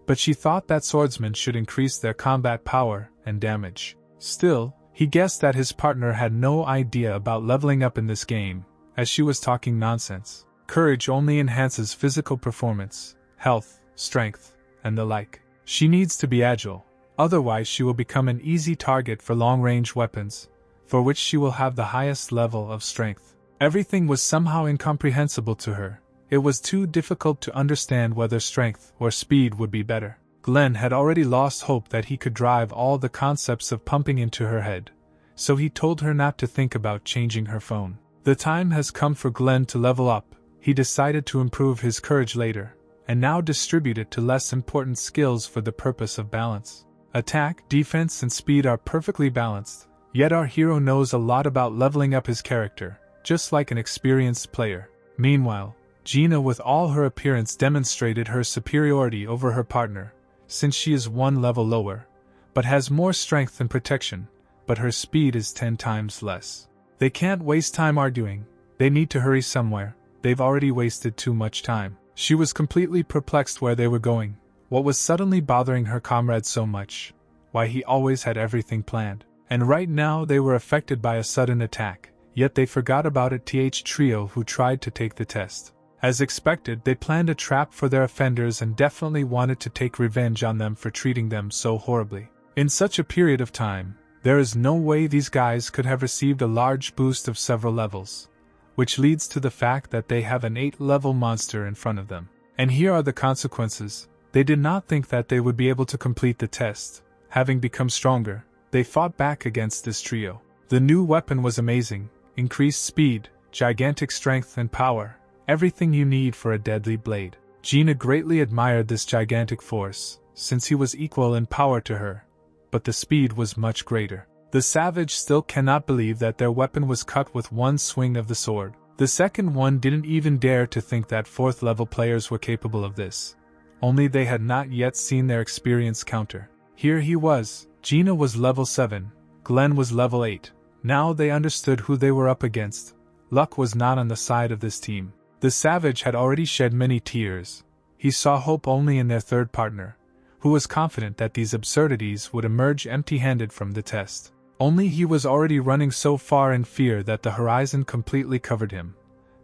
But she thought that swordsmen should increase their combat power and damage. Still, he guessed that his partner had no idea about leveling up in this game, as she was talking nonsense. Courage only enhances physical performance, health, strength, and the like. She needs to be agile, otherwise she will become an easy target for long-range weapons, for which she will have the highest level of strength. Everything was somehow incomprehensible to her. It was too difficult to understand whether strength or speed would be better. Glenn had already lost hope that he could drive all the concepts of pumping into her head, so he told her not to think about changing her phone. The time has come for Glenn to level up. He decided to improve his courage later, and now distribute it to less important skills for the purpose of balance. Attack, defense, and speed are perfectly balanced, yet our hero knows a lot about leveling up his character, just like an experienced player. Meanwhile, Gina with all her appearance demonstrated her superiority over her partner, since she is one level lower, but has more strength and protection, but her speed is 10 times less. They can't waste time arguing. They need to hurry somewhere. They've already wasted too much time. She was completely perplexed where they were going. What was suddenly bothering her comrade so much? Why he always had everything planned. And right now they were affected by a sudden attack, yet they forgot about it. Trio who tried to take the test. As expected, they planned a trap for their offenders and definitely wanted to take revenge on them for treating them so horribly. In such a period of time, there is no way these guys could have received a large boost of several levels, which leads to the fact that they have an 8-level monster in front of them. And here are the consequences. They did not think that they would be able to complete the test. Having become stronger, they fought back against this trio. The new weapon was amazing. Increased speed, gigantic strength and power, everything you need for a deadly blade. Gina greatly admired this gigantic force, since he was equal in power to her, but the speed was much greater. The savage still cannot believe that their weapon was cut with one swing of the sword. The second one didn't even dare to think that 4th level players were capable of this. Only they had not yet seen their experience counter. Here he was. Gina was level 7, Glenn was level 8. Now they understood who they were up against. Luck was not on the side of this team. The savage had already shed many tears. He saw hope only in their third partner, who was confident that these absurdities would emerge empty-handed from the test. Only he was already running so far in fear that the horizon completely covered him.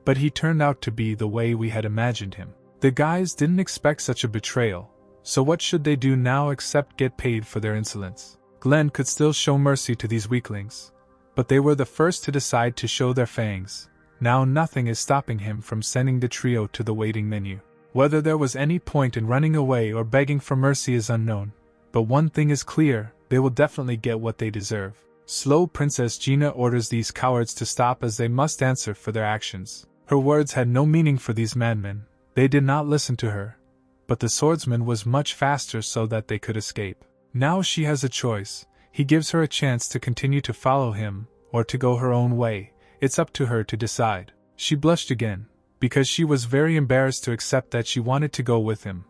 But he turned out to be the way we had imagined him. The guys didn't expect such a betrayal, so what should they do now except get paid for their insolence? Glenn could still show mercy to these weaklings, but they were the first to decide to show their fangs. Now nothing is stopping him from sending the trio to the waiting menu. Whether there was any point in running away or begging for mercy is unknown, but one thing is clear, they will definitely get what they deserve. Slow Princess Gina orders these cowards to stop as they must answer for their actions. Her words had no meaning for these madmen. They did not listen to her, but the swordsman was much faster so that they could escape. Now she has a choice. He gives her a chance to continue to follow him, or to go her own way. It's up to her to decide. She blushed again, because she was very embarrassed to accept that she wanted to go with him.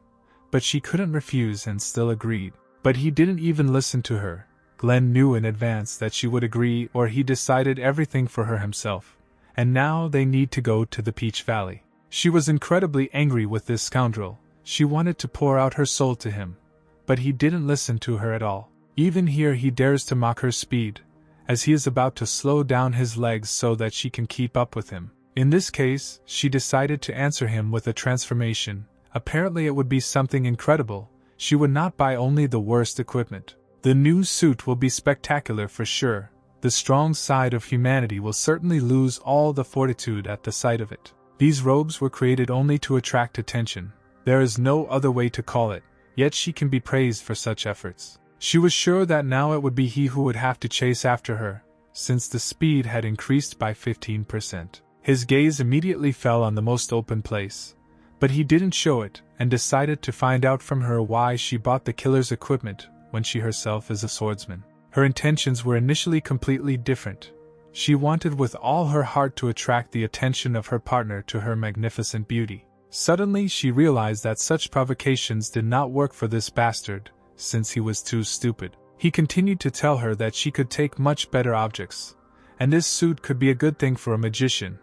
But she couldn't refuse and still agreed. But he didn't even listen to her. Glenn knew in advance that she would agree, or he decided everything for her himself, and now they need to go to the Peach Valley. She was incredibly angry with this scoundrel. She wanted to pour out her soul to him, but he didn't listen to her at all. Even here he dares to mock her speed, as he is about to slow down his legs so that she can keep up with him. In this case, she decided to answer him with a transformation. Apparently it would be something incredible. She would not buy only the worst equipment. The new suit will be spectacular for sure. The strong side of humanity will certainly lose all the fortitude at the sight of it. These robes were created only to attract attention. There is no other way to call it, yet she can be praised for such efforts. She was sure that now it would be he who would have to chase after her, since the speed had increased by 15%. His gaze immediately fell on the most open place, but he didn't show it, and decided to find out from her why she bought the killer's equipment when she herself is a swordsman. Her intentions were initially completely different. She wanted with all her heart to attract the attention of her partner to her magnificent beauty. Suddenly she realized that such provocations did not work for this bastard, since he was too stupid. He continued to tell her that she could take much better objects, and this suit could be a good thing for a magician,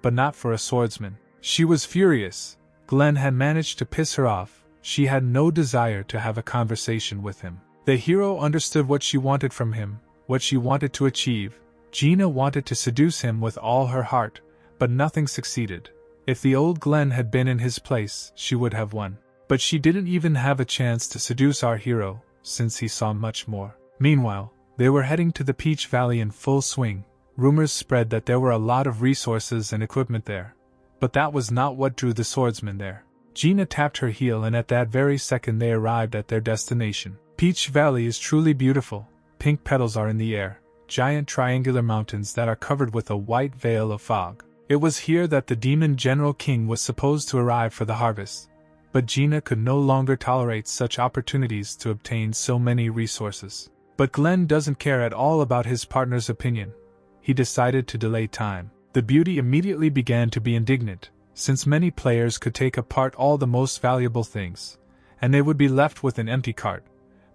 but not for a swordsman. She was furious. Glenn had managed to piss her off. She had no desire to have a conversation with him. The hero understood what she wanted from him, what she wanted to achieve. Gina wanted to seduce him with all her heart, but nothing succeeded. If the old Glenn had been in his place, she would have won. But she didn't even have a chance to seduce our hero, since he saw much more. Meanwhile, they were heading to the Peach Valley in full swing. Rumors spread that there were a lot of resources and equipment there, but that was not what drew the swordsman there. Gina tapped her heel, and at that very second they arrived at their destination. Peach Valley is truly beautiful. Pink petals are in the air, giant triangular mountains that are covered with a white veil of fog. It was here that the demon General King was supposed to arrive for the harvest, but Gina could no longer tolerate such opportunities to obtain so many resources. But Glenn doesn't care at all about his partner's opinion. He decided to delay time. The beauty immediately began to be indignant, since many players could take apart all the most valuable things, and they would be left with an empty cart.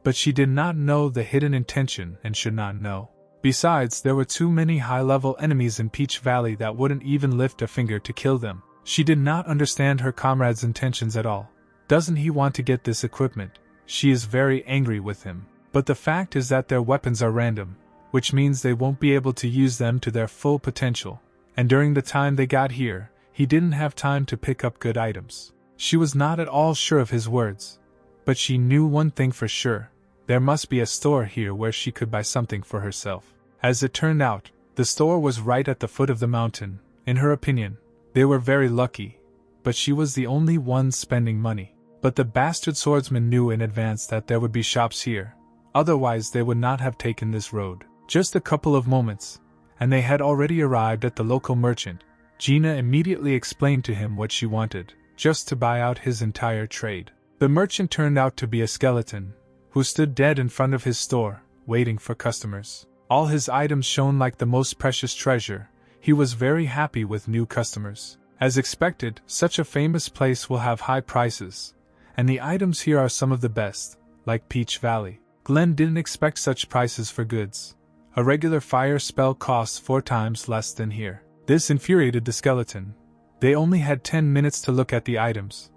But she did not know the hidden intention and should not know. Besides, there were too many high-level enemies in Peach Valley that wouldn't even lift a finger to kill them. She did not understand her comrade's intentions at all. Doesn't he want to get this equipment? She is very angry with him. But the fact is that their weapons are random, which means they won't be able to use them to their full potential. And during the time they got here, he didn't have time to pick up good items. She was not at all sure of his words, but she knew one thing for sure. There must be a store here where she could buy something for herself. As it turned out, the store was right at the foot of the mountain. In her opinion, they were very lucky, but she was the only one spending money. But the bastard swordsman knew in advance that there would be shops here. Otherwise they would not have taken this road. Just a couple of moments, and they had already arrived at the local merchant. Gina immediately explained to him what she wanted, just to buy out his entire trade. The merchant turned out to be a skeleton, who stood dead in front of his store, waiting for customers. All his items shone like the most precious treasure. He was very happy with new customers. As expected, such a famous place will have high prices, and the items here are some of the best, like Peach Valley. Glenn didn't expect such prices for goods. A regular fire spell costs 4 times less than here. This infuriated the skeleton. They only had 10 minutes to look at the items,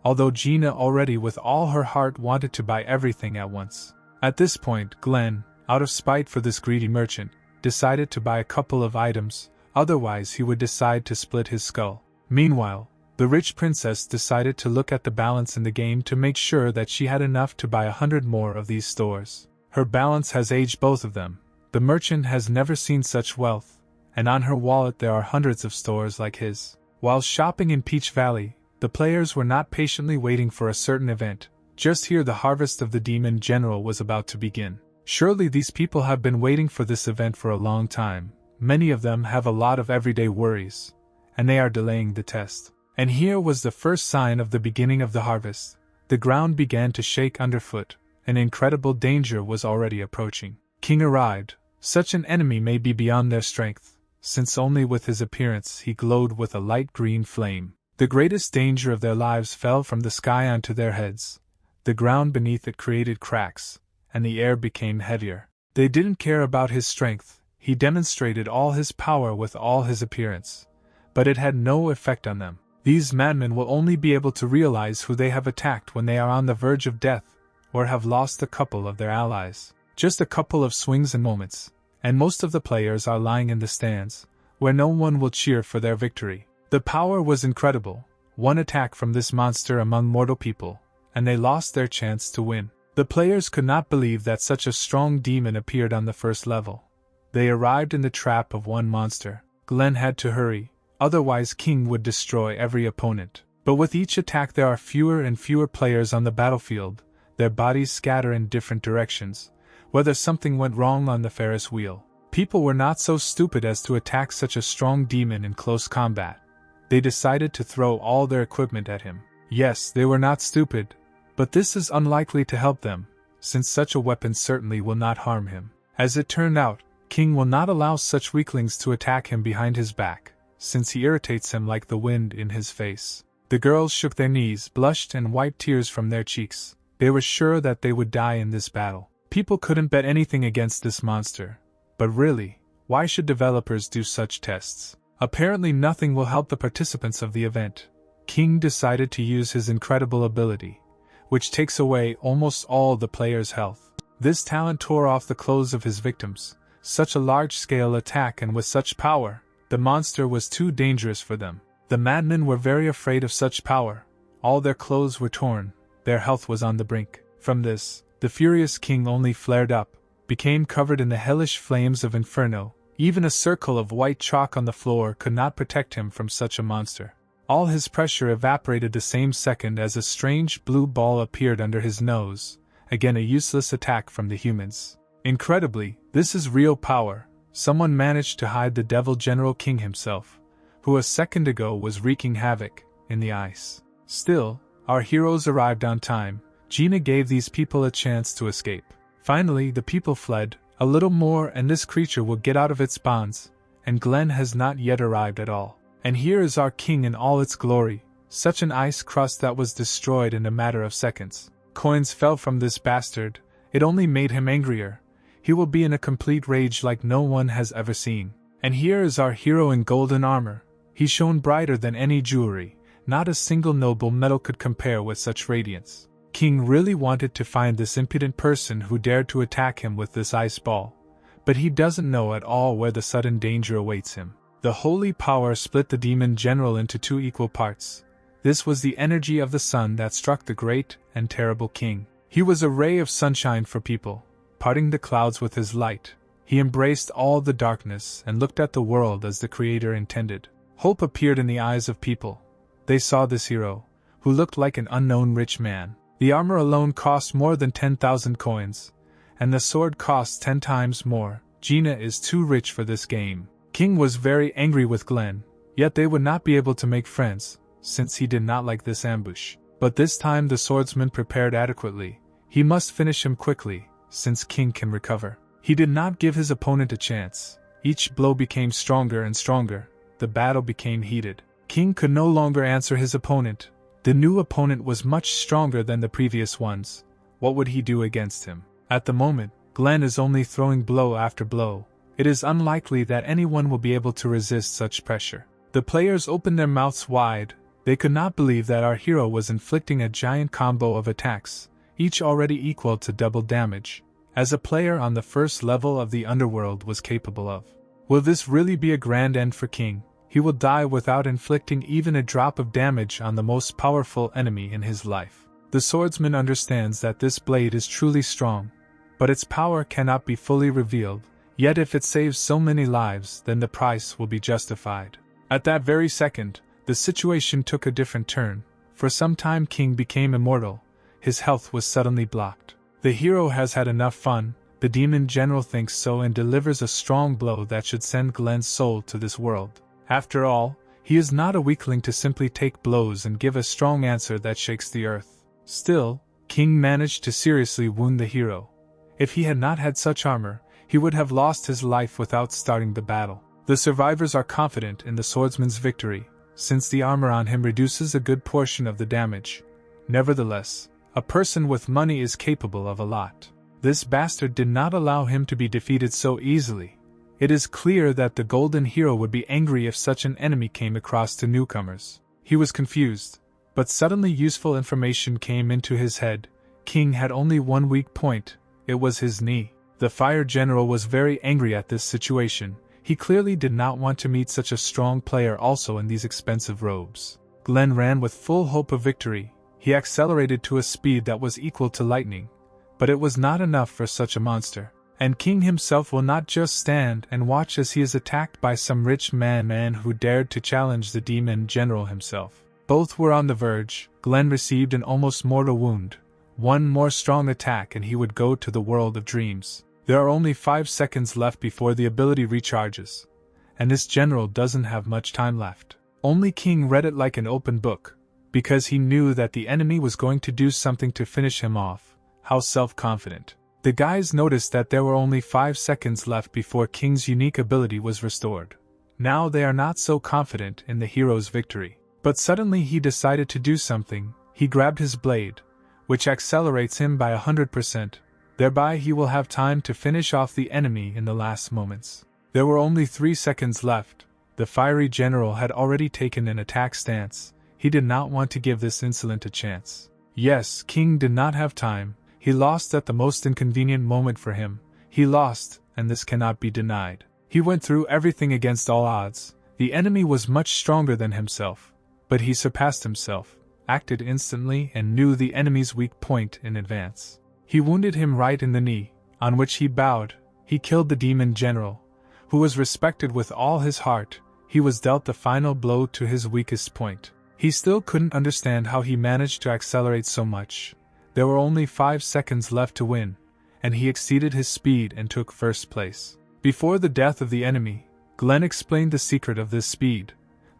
although Gina already with all her heart wanted to buy everything at once. At this point, Glenn, out of spite for this greedy merchant, decided to buy a couple of items, otherwise he would decide to split his skull. Meanwhile, the rich princess decided to look at the balance in the game to make sure that she had enough to buy 100 more of these stores. Her balance has aged both of them. The merchant has never seen such wealth, and on her wallet there are hundreds of stores like his. While shopping in Peach Valley, the players were not patiently waiting for a certain event. Just here the harvest of the Demon General was about to begin. Surely these people have been waiting for this event for a long time. Many of them have a lot of everyday worries, and they are delaying the test. And here was the first sign of the beginning of the harvest. The ground began to shake underfoot. An incredible danger was already approaching. King arrived. Such an enemy may be beyond their strength, since only with his appearance he glowed with a light green flame. The greatest danger of their lives fell from the sky onto their heads. The ground beneath it created cracks, and the air became heavier. They didn't care about his strength. He demonstrated all his power with all his appearance. But it had no effect on them. These madmen will only be able to realize who they have attacked when they are on the verge of death, or have lost a couple of their allies. Just a couple of swings and moments, and most of the players are lying in the stands, where no one will cheer for their victory. The power was incredible. One attack from this monster among mortal people, and they lost their chance to win. The players could not believe that such a strong demon appeared on the first level. They arrived in the trap of one monster. Glenn had to hurry, otherwise King would destroy every opponent. But with each attack there are fewer and fewer players on the battlefield, their bodies scatter in different directions, whether something went wrong on the Ferris wheel. People were not so stupid as to attack such a strong demon in close combat. They decided to throw all their equipment at him. Yes, they were not stupid, but this is unlikely to help them, since such a weapon certainly will not harm him. As it turned out, King will not allow such weaklings to attack him behind his back, since he irritates him like the wind in his face. The girls shook their knees, blushed, and wiped tears from their cheeks. They were sure that they would die in this battle. People couldn't bet anything against this monster. But really, why should developers do such tests? Apparently nothing will help the participants of the event. King decided to use his incredible ability, which takes away almost all the players' health. This talent tore off the clothes of his victims. Such a large-scale attack and with such power, the monster was too dangerous for them. The madmen were very afraid of such power. All their clothes were torn, their health was on the brink. From this, the furious king only flared up, became covered in the hellish flames of inferno. Even a circle of white chalk on the floor could not protect him from such a monster. All his pressure evaporated the same second as a strange blue ball appeared under his nose, again a useless attack from the humans. Incredibly, this is real power. Someone managed to hide the Devil General King himself, who a second ago was wreaking havoc in the ice. Still, our heroes arrived on time. Gina gave these people a chance to escape. Finally, the people fled. A little more and this creature will get out of its bonds, and Glenn has not yet arrived at all. And here is our king in all its glory, such an ice crust that was destroyed in a matter of seconds. Coins fell from this bastard, it only made him angrier. He will be in a complete rage like no one has ever seen. And here is our hero in golden armor. He shone brighter than any jewelry, not a single noble metal could compare with such radiance. King really wanted to find this impudent person who dared to attack him with this ice ball, but he doesn't know at all where the sudden danger awaits him. The holy power split the demon general into two equal parts. This was the energy of the sun that struck the great and terrible king. He was a ray of sunshine for people, parting the clouds with his light. He embraced all the darkness and looked at the world as the Creator intended. Hope appeared in the eyes of people. They saw this hero, who looked like an unknown rich man. The armor alone cost more than 10,000 coins, and the sword costs 10 times more. Gina is too rich for this game. King was very angry with Glenn, yet they would not be able to make friends, since he did not like this ambush. But this time the swordsman prepared adequately. He must finish him quickly, since King can recover. He did not give his opponent a chance. Each blow became stronger and stronger. The battle became heated. King could no longer answer his opponent. The new opponent was much stronger than the previous ones. What would he do against him? At the moment, Glenn is only throwing blow after blow. It is unlikely that anyone will be able to resist such pressure. The players opened their mouths wide. They could not believe that our hero was inflicting a giant combo of attacks, each already equal to double damage, as a player on the first level of the underworld was capable of. Will this really be a grand end for King? He will die without inflicting even a drop of damage on the most powerful enemy in his life. The swordsman understands that this blade is truly strong, but its power cannot be fully revealed, yet if it saves so many lives then the price will be justified. At that very second, the situation took a different turn. For some time King became immortal. His health was suddenly blocked. The hero has had enough fun. The demon general thinks so and delivers a strong blow that should send Glenn's soul to this world. After all, he is not a weakling to simply take blows and give a strong answer that shakes the earth. Still, King managed to seriously wound the hero. If he had not had such armor, he would have lost his life without starting the battle. The survivors are confident in the swordsman's victory, since the armor on him reduces a good portion of the damage. Nevertheless, a person with money is capable of a lot. This bastard did not allow him to be defeated so easily. It is clear that the golden hero would be angry if such an enemy came across to newcomers. He was confused, but suddenly useful information came into his head. King had only one weak point, it was his knee. The fire general was very angry at this situation. He clearly did not want to meet such a strong player also in these expensive robes. Glenn ran with full hope of victory. He accelerated to a speed that was equal to lightning. But it was not enough for such a monster. And King himself will not just stand and watch as he is attacked by some rich man who dared to challenge the demon general himself. Both were on the verge. Glenn received an almost mortal wound. One more strong attack and he would go to the world of dreams. There are only 5 seconds left before the ability recharges. And this general doesn't have much time left. Only King read it like an open book, because he knew that the enemy was going to do something to finish him off. How self-confident. The guys noticed that there were only 5 seconds left before King's unique ability was restored. Now they are not so confident in the hero's victory. But suddenly he decided to do something. He grabbed his blade, which accelerates him by 100%. Thereby he will have time to finish off the enemy in the last moments. There were only 3 seconds left. The fiery general had already taken an attack stance. He did not want to give this insolent a chance. Yes, King did not have time. He lost at the most inconvenient moment for him. He lost, and this cannot be denied. He went through everything against all odds. The enemy was much stronger than himself. But he surpassed himself, acted instantly and knew the enemy's weak point in advance. He wounded him right in the knee, on which he bowed. He killed the demon general, who was respected with all his heart. He was dealt the final blow to his weakest point. He still couldn't understand how he managed to accelerate so much. There were only 5 seconds left to win, and he exceeded his speed and took first place. Before the death of the enemy, Glenn explained the secret of this speed.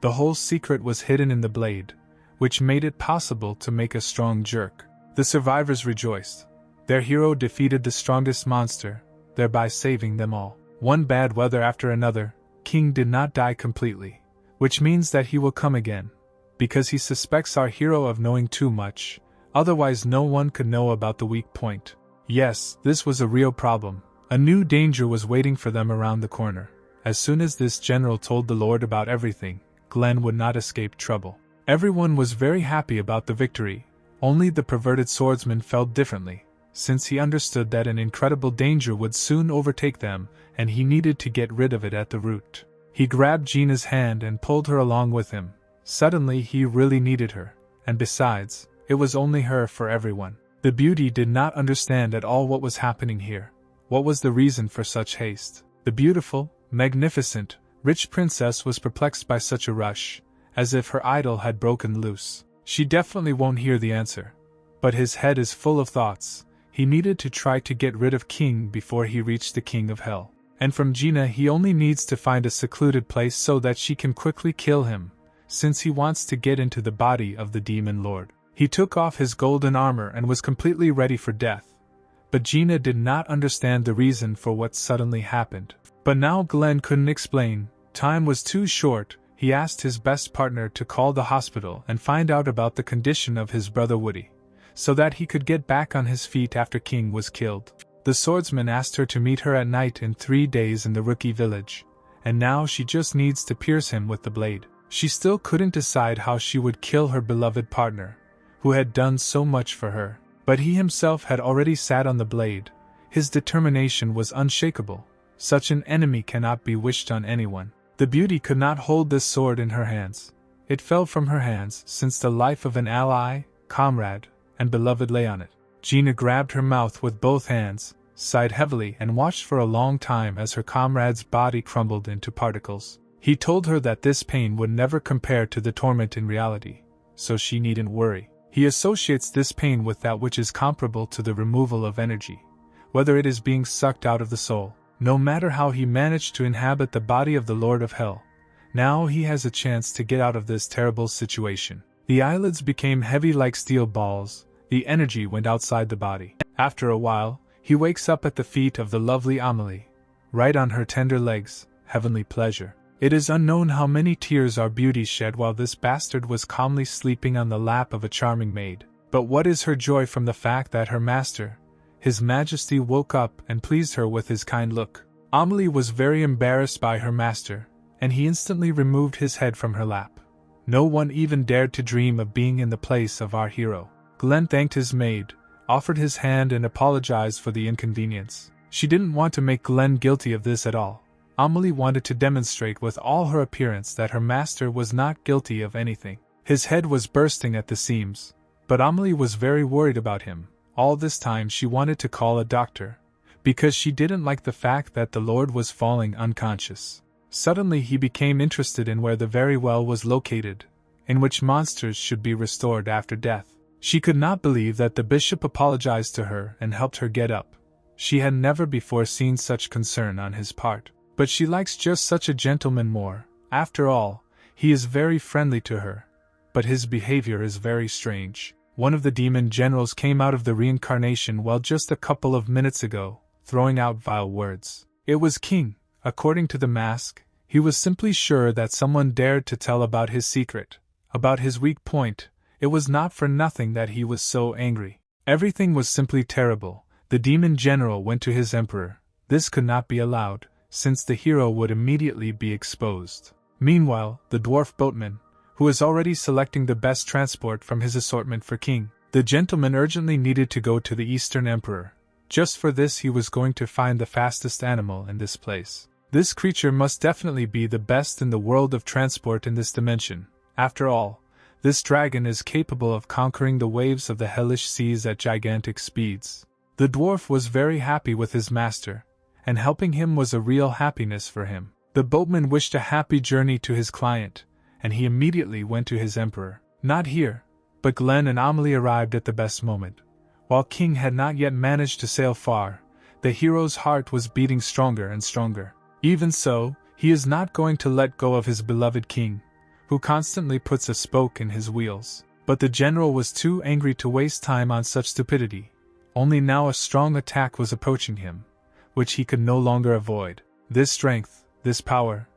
The whole secret was hidden in the blade, which made it possible to make a strong jerk. The survivors rejoiced. Their hero defeated the strongest monster, thereby saving them all. One bad weather after another, King did not die completely, which means that he will come again, because he suspects our hero of knowing too much, otherwise no one could know about the weak point. Yes, this was a real problem. A new danger was waiting for them around the corner. As soon as this general told the Lord about everything, Glenn would not escape trouble. Everyone was very happy about the victory, only the perverted swordsman felt differently, since he understood that an incredible danger would soon overtake them, and he needed to get rid of it at the root. He grabbed Gina's hand and pulled her along with him. Suddenly he really needed her, and besides, it was only her for everyone. The beauty did not understand at all what was happening here. What was the reason for such haste? The beautiful, magnificent, rich princess was perplexed by such a rush, as if her idol had broken loose. She definitely won't hear the answer. But his head is full of thoughts. He needed to try to get rid of King before he reached the King of Hell. And from Gina he only needs to find a secluded place so that she can quickly kill him, since he wants to get into the body of the demon lord. He took off his golden armor and was completely ready for death. But Gina did not understand the reason for what suddenly happened. But now Glenn couldn't explain. Time was too short. He asked his best partner to call the hospital and find out about the condition of his brother Woody, so that he could get back on his feet after King was killed. The swordsman asked her to meet her at night in 3 days in the rookie village, and now she just needs to pierce him with the blade. She still couldn't decide how she would kill her beloved partner, who had done so much for her. But he himself had already sat on the blade. His determination was unshakable. Such an enemy cannot be wished on anyone. The beauty could not hold this sword in her hands. It fell from her hands since the life of an ally, comrade, and beloved lay on it. Gina grabbed her mouth with both hands, sighed heavily and watched for a long time as her comrade's body crumbled into particles. He told her that this pain would never compare to the torment in reality, so she needn't worry. He associates this pain with that which is comparable to the removal of energy, whether it is being sucked out of the soul. No matter how he managed to inhabit the body of the Lord of Hell, now he has a chance to get out of this terrible situation. The eyelids became heavy like steel balls, the energy went outside the body. After a while, he wakes up at the feet of the lovely Amelie, right on her tender legs, heavenly pleasure. It is unknown how many tears our beauty shed while this bastard was calmly sleeping on the lap of a charming maid. But what is her joy from the fact that her master, His Majesty woke up and pleased her with his kind look. Amelie was very embarrassed by her master, and he instantly removed his head from her lap. No one even dared to dream of being in the place of our hero. Glenn thanked his maid, offered his hand and apologized for the inconvenience. She didn't want to make Glenn guilty of this at all. Amelie wanted to demonstrate with all her appearance that her master was not guilty of anything. His head was bursting at the seams, but Amelie was very worried about him. All this time she wanted to call a doctor, because she didn't like the fact that the Lord was falling unconscious. Suddenly he became interested in where the very well was located, in which monsters should be restored after death. She could not believe that the bishop apologized to her and helped her get up. She had never before seen such concern on his part. But she likes just such a gentleman more. After all, he is very friendly to her. But his behavior is very strange. One of the demon generals came out of the reincarnation well just a couple of minutes ago, throwing out vile words. It was King. According to the mask, he was simply sure that someone dared to tell about his secret, about his weak point. It was not for nothing that he was so angry. Everything was simply terrible. The demon general went to his emperor. This could not be allowed, since the hero would immediately be exposed. Meanwhile, the dwarf boatman, who is already selecting the best transport from his assortment for King, the gentleman urgently needed to go to the Eastern Emperor. Just for this he was going to find the fastest animal in this place. This creature must definitely be the best in the world of transport in this dimension. After all, this dragon is capable of conquering the waves of the hellish seas at gigantic speeds. The dwarf was very happy with his master, and helping him was a real happiness for him. The boatman wished a happy journey to his client, and he immediately went to his emperor. Not here, but Glenn and Amelie arrived at the best moment. While King had not yet managed to sail far, the hero's heart was beating stronger and stronger. Even so, he is not going to let go of his beloved King, who constantly puts a spoke in his wheels. But the general was too angry to waste time on such stupidity. Only now a strong attack was approaching him, which he could no longer avoid. This strength, this power,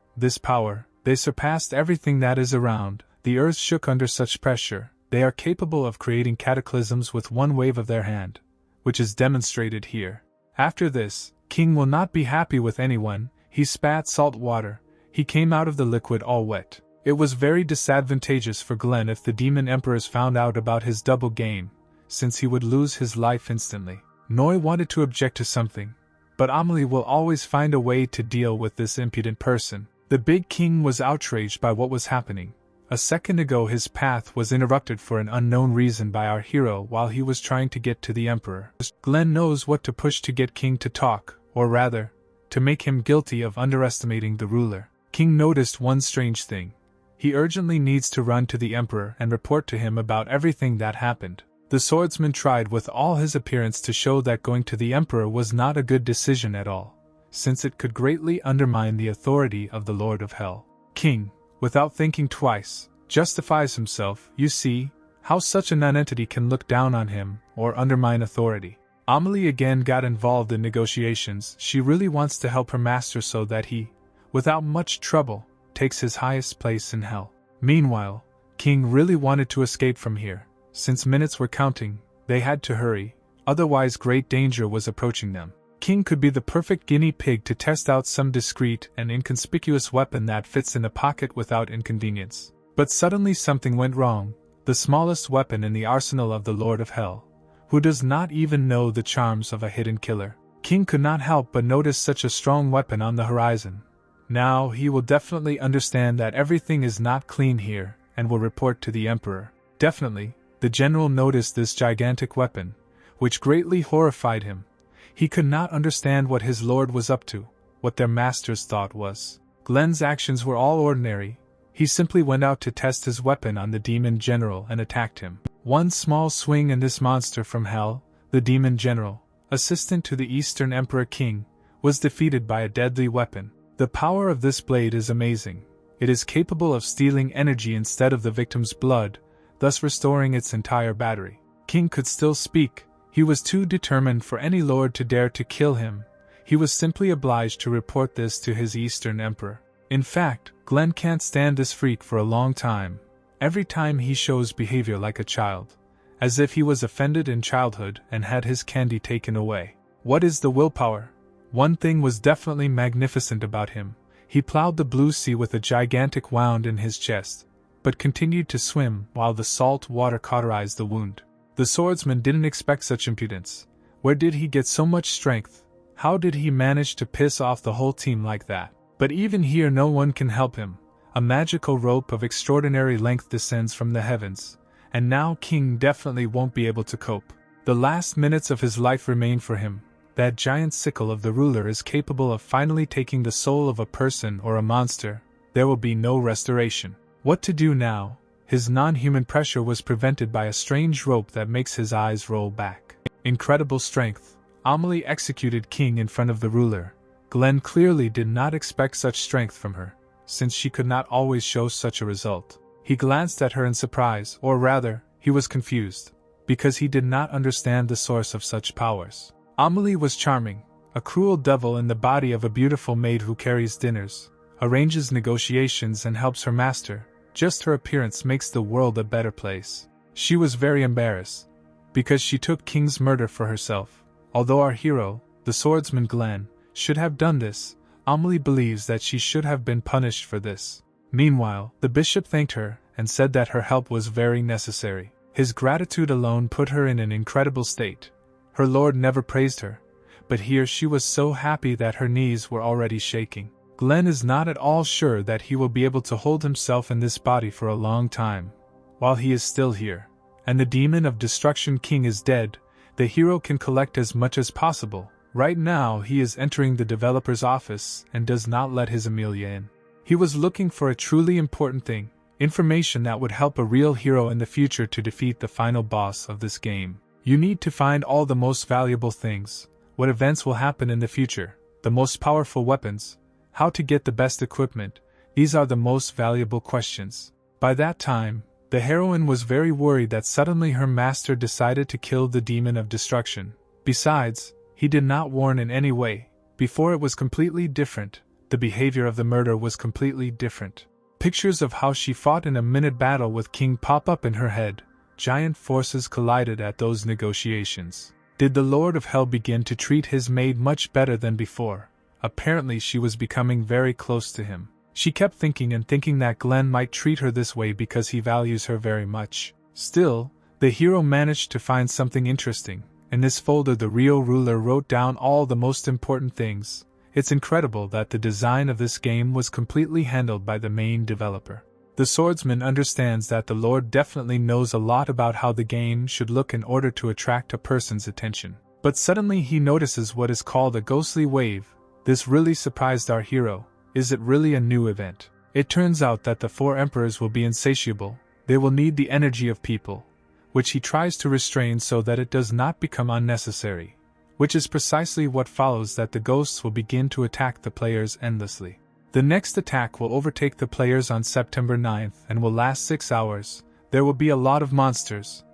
they surpassed everything that is around. The earth shook under such pressure. They are capable of creating cataclysms with one wave of their hand, which is demonstrated here. After this, King will not be happy with anyone. He spat salt water. He came out of the liquid all wet. It was very disadvantageous for Glenn if the demon emperors found out about his double game, since he would lose his life instantly. Noi wanted to object to something, but Amelie will always find a way to deal with this impudent person. The big king was outraged by what was happening. A second ago his path was interrupted for an unknown reason by our hero while he was trying to get to the emperor. Glenn knows what to push to get King to talk, or rather, to make him guilty of underestimating the ruler. King noticed one strange thing. He urgently needs to run to the emperor and report to him about everything that happened. The swordsman tried with all his appearance to show that going to the emperor was not a good decision at all, since it could greatly undermine the authority of the Lord of Hell. King, without thinking twice, justifies himself. You see how such a nonentity can look down on him or undermine authority. Amelie again got involved in negotiations. She really wants to help her master so that he, without much trouble, takes his highest place in hell. Meanwhile, King really wanted to escape from here. Since minutes were counting, they had to hurry, otherwise great danger was approaching them. King could be the perfect guinea pig to test out some discreet and inconspicuous weapon that fits in a pocket without inconvenience. But suddenly something went wrong. The smallest weapon in the arsenal of the Lord of Hell, who does not even know the charms of a hidden killer. King could not help but notice such a strong weapon on the horizon. Now he will definitely understand that everything is not clean here, and will report to the emperor. Definitely, the general noticed this gigantic weapon, which greatly horrified him. He could not understand what his lord was up to, what their master's thought was. Glenn's actions were all ordinary. He simply went out to test his weapon on the demon general and attacked him. One small swing and this monster from hell, the demon general, assistant to the Eastern Emperor King, was defeated by a deadly weapon. The power of this blade is amazing. It is capable of stealing energy instead of the victim's blood, thus restoring its entire battery. King could still speak. He was too determined for any lord to dare to kill him. He was simply obliged to report this to his Eastern Emperor. In fact, Glenn can't stand this freak for a long time. Every time he shows behavior like a child, as if he was offended in childhood and had his candy taken away. What is the willpower? One thing was definitely magnificent about him. He plowed the blue sea with a gigantic wound in his chest, but continued to swim while the salt water cauterized the wound. The swordsman didn't expect such impudence. Where did he get so much strength? How did he manage to piss off the whole team like that? But even here no one can help him. A magical rope of extraordinary length descends from the heavens, and now King definitely won't be able to cope. The last minutes of his life remain for him. That giant sickle of the ruler is capable of finally taking the soul of a person or a monster. There will be no restoration. What to do now? His non-human pressure was prevented by a strange rope that makes his eyes roll back. Incredible strength. Amelie executed King in front of the ruler. Glenn clearly did not expect such strength from her, since she could not always show such a result. He glanced at her in surprise, or rather, he was confused, because he did not understand the source of such powers. Amelie was charming, a cruel devil in the body of a beautiful maid who carries dinners, arranges negotiations and helps her master. Just her appearance makes the world a better place. She was very embarrassed, because she took King's murder for herself. Although our hero, the swordsman Glenn, should have done this, Amelie believes that she should have been punished for this. Meanwhile, the bishop thanked her and said that her help was very necessary. His gratitude alone put her in an incredible state. Her lord never praised her, but here she was so happy that her knees were already shaking. Glenn is not at all sure that he will be able to hold himself in this body for a long time, while he is still here. And the demon of destruction King is dead. The hero can collect as much as possible. Right now he is entering the developer's office and does not let his Amelia in. He was looking for a truly important thing, information that would help a real hero in the future to defeat the final boss of this game. You need to find all the most valuable things, what events will happen in the future, the most powerful weapons, how to get the best equipment. These are the most valuable questions. By that time, the heroine was very worried that suddenly her master decided to kill the demon of destruction. Besides, he did not warn in any way. Before it was completely different. The behavior of the murder was completely different. Pictures of how she fought in a minute battle with King pop up in her head. Giant forces collided at those negotiations. Did the Lord of Hell begin to treat his maid much better than before? Apparently she was becoming very close to him. She kept thinking and thinking that Glenn might treat her this way because he values her very much. Still, the hero managed to find something interesting. In this folder the real ruler wrote down all the most important things. It's incredible that the design of this game was completely handled by the main developer. The swordsman understands that the Lord definitely knows a lot about how the game should look in order to attract a person's attention. But suddenly he notices what is called a ghostly wave. This really surprised our hero. Is it really a new event? It turns out that the 4 emperors will be insatiable. They will need the energy of people, which he tries to restrain so that it does not become unnecessary. Which is precisely what follows, that the ghosts will begin to attack the players endlessly. The next attack will overtake the players on September 9th and will last 6 hours. There will be a lot of monsters.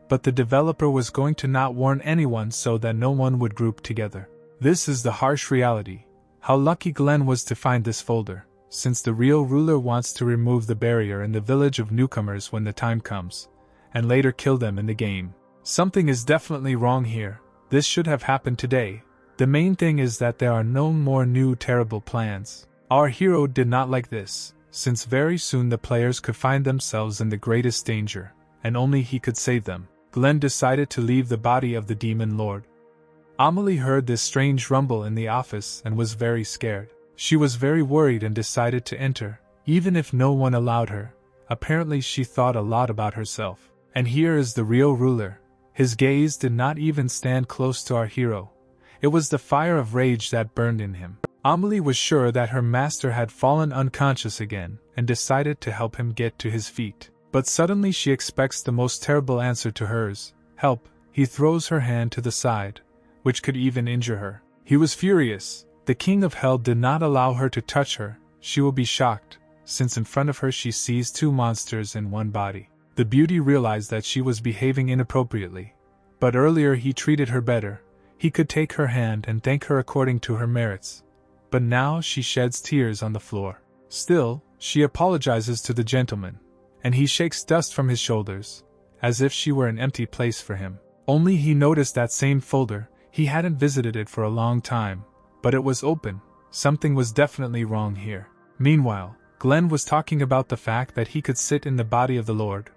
But the developer was going to not warn anyone so that no one would group together. This is the harsh reality. How lucky Glenn was to find this folder, since the real ruler wants to remove the barrier in the village of newcomers when the time comes, and later kill them in the game. Something is definitely wrong here. This should have happened today. The main thing is that there are no more new terrible plans. Our hero did not like this, since very soon the players could find themselves in the greatest danger, and only he could save them. Glenn decided to leave the body of the demon lord. Amelie heard this strange rumble in the office and was very scared. She was very worried and decided to enter, even if no one allowed her. Apparently she thought a lot about herself. And here is the real ruler. His gaze did not even stand close to our hero. It was the fire of rage that burned in him. Amelie was sure that her master had fallen unconscious again, and decided to help him get to his feet. But suddenly she expects the most terrible answer to hers. Help! He throws her hand to the side, which could even injure her. He was furious. The king of hell did not allow her to touch her. She will be shocked, since in front of her she sees 2 monsters in one body. The beauty realized that she was behaving inappropriately. But earlier he treated her better. He could take her hand and thank her according to her merits. But now she sheds tears on the floor. Still, she apologizes to the gentleman, and he shakes dust from his shoulders, as if she were an empty place for him. Only he noticed that same folder. He hadn't visited it for a long time, but it was open. Something was definitely wrong here. Meanwhile, Glenn was talking about the fact that he could sit in the body of the Lord,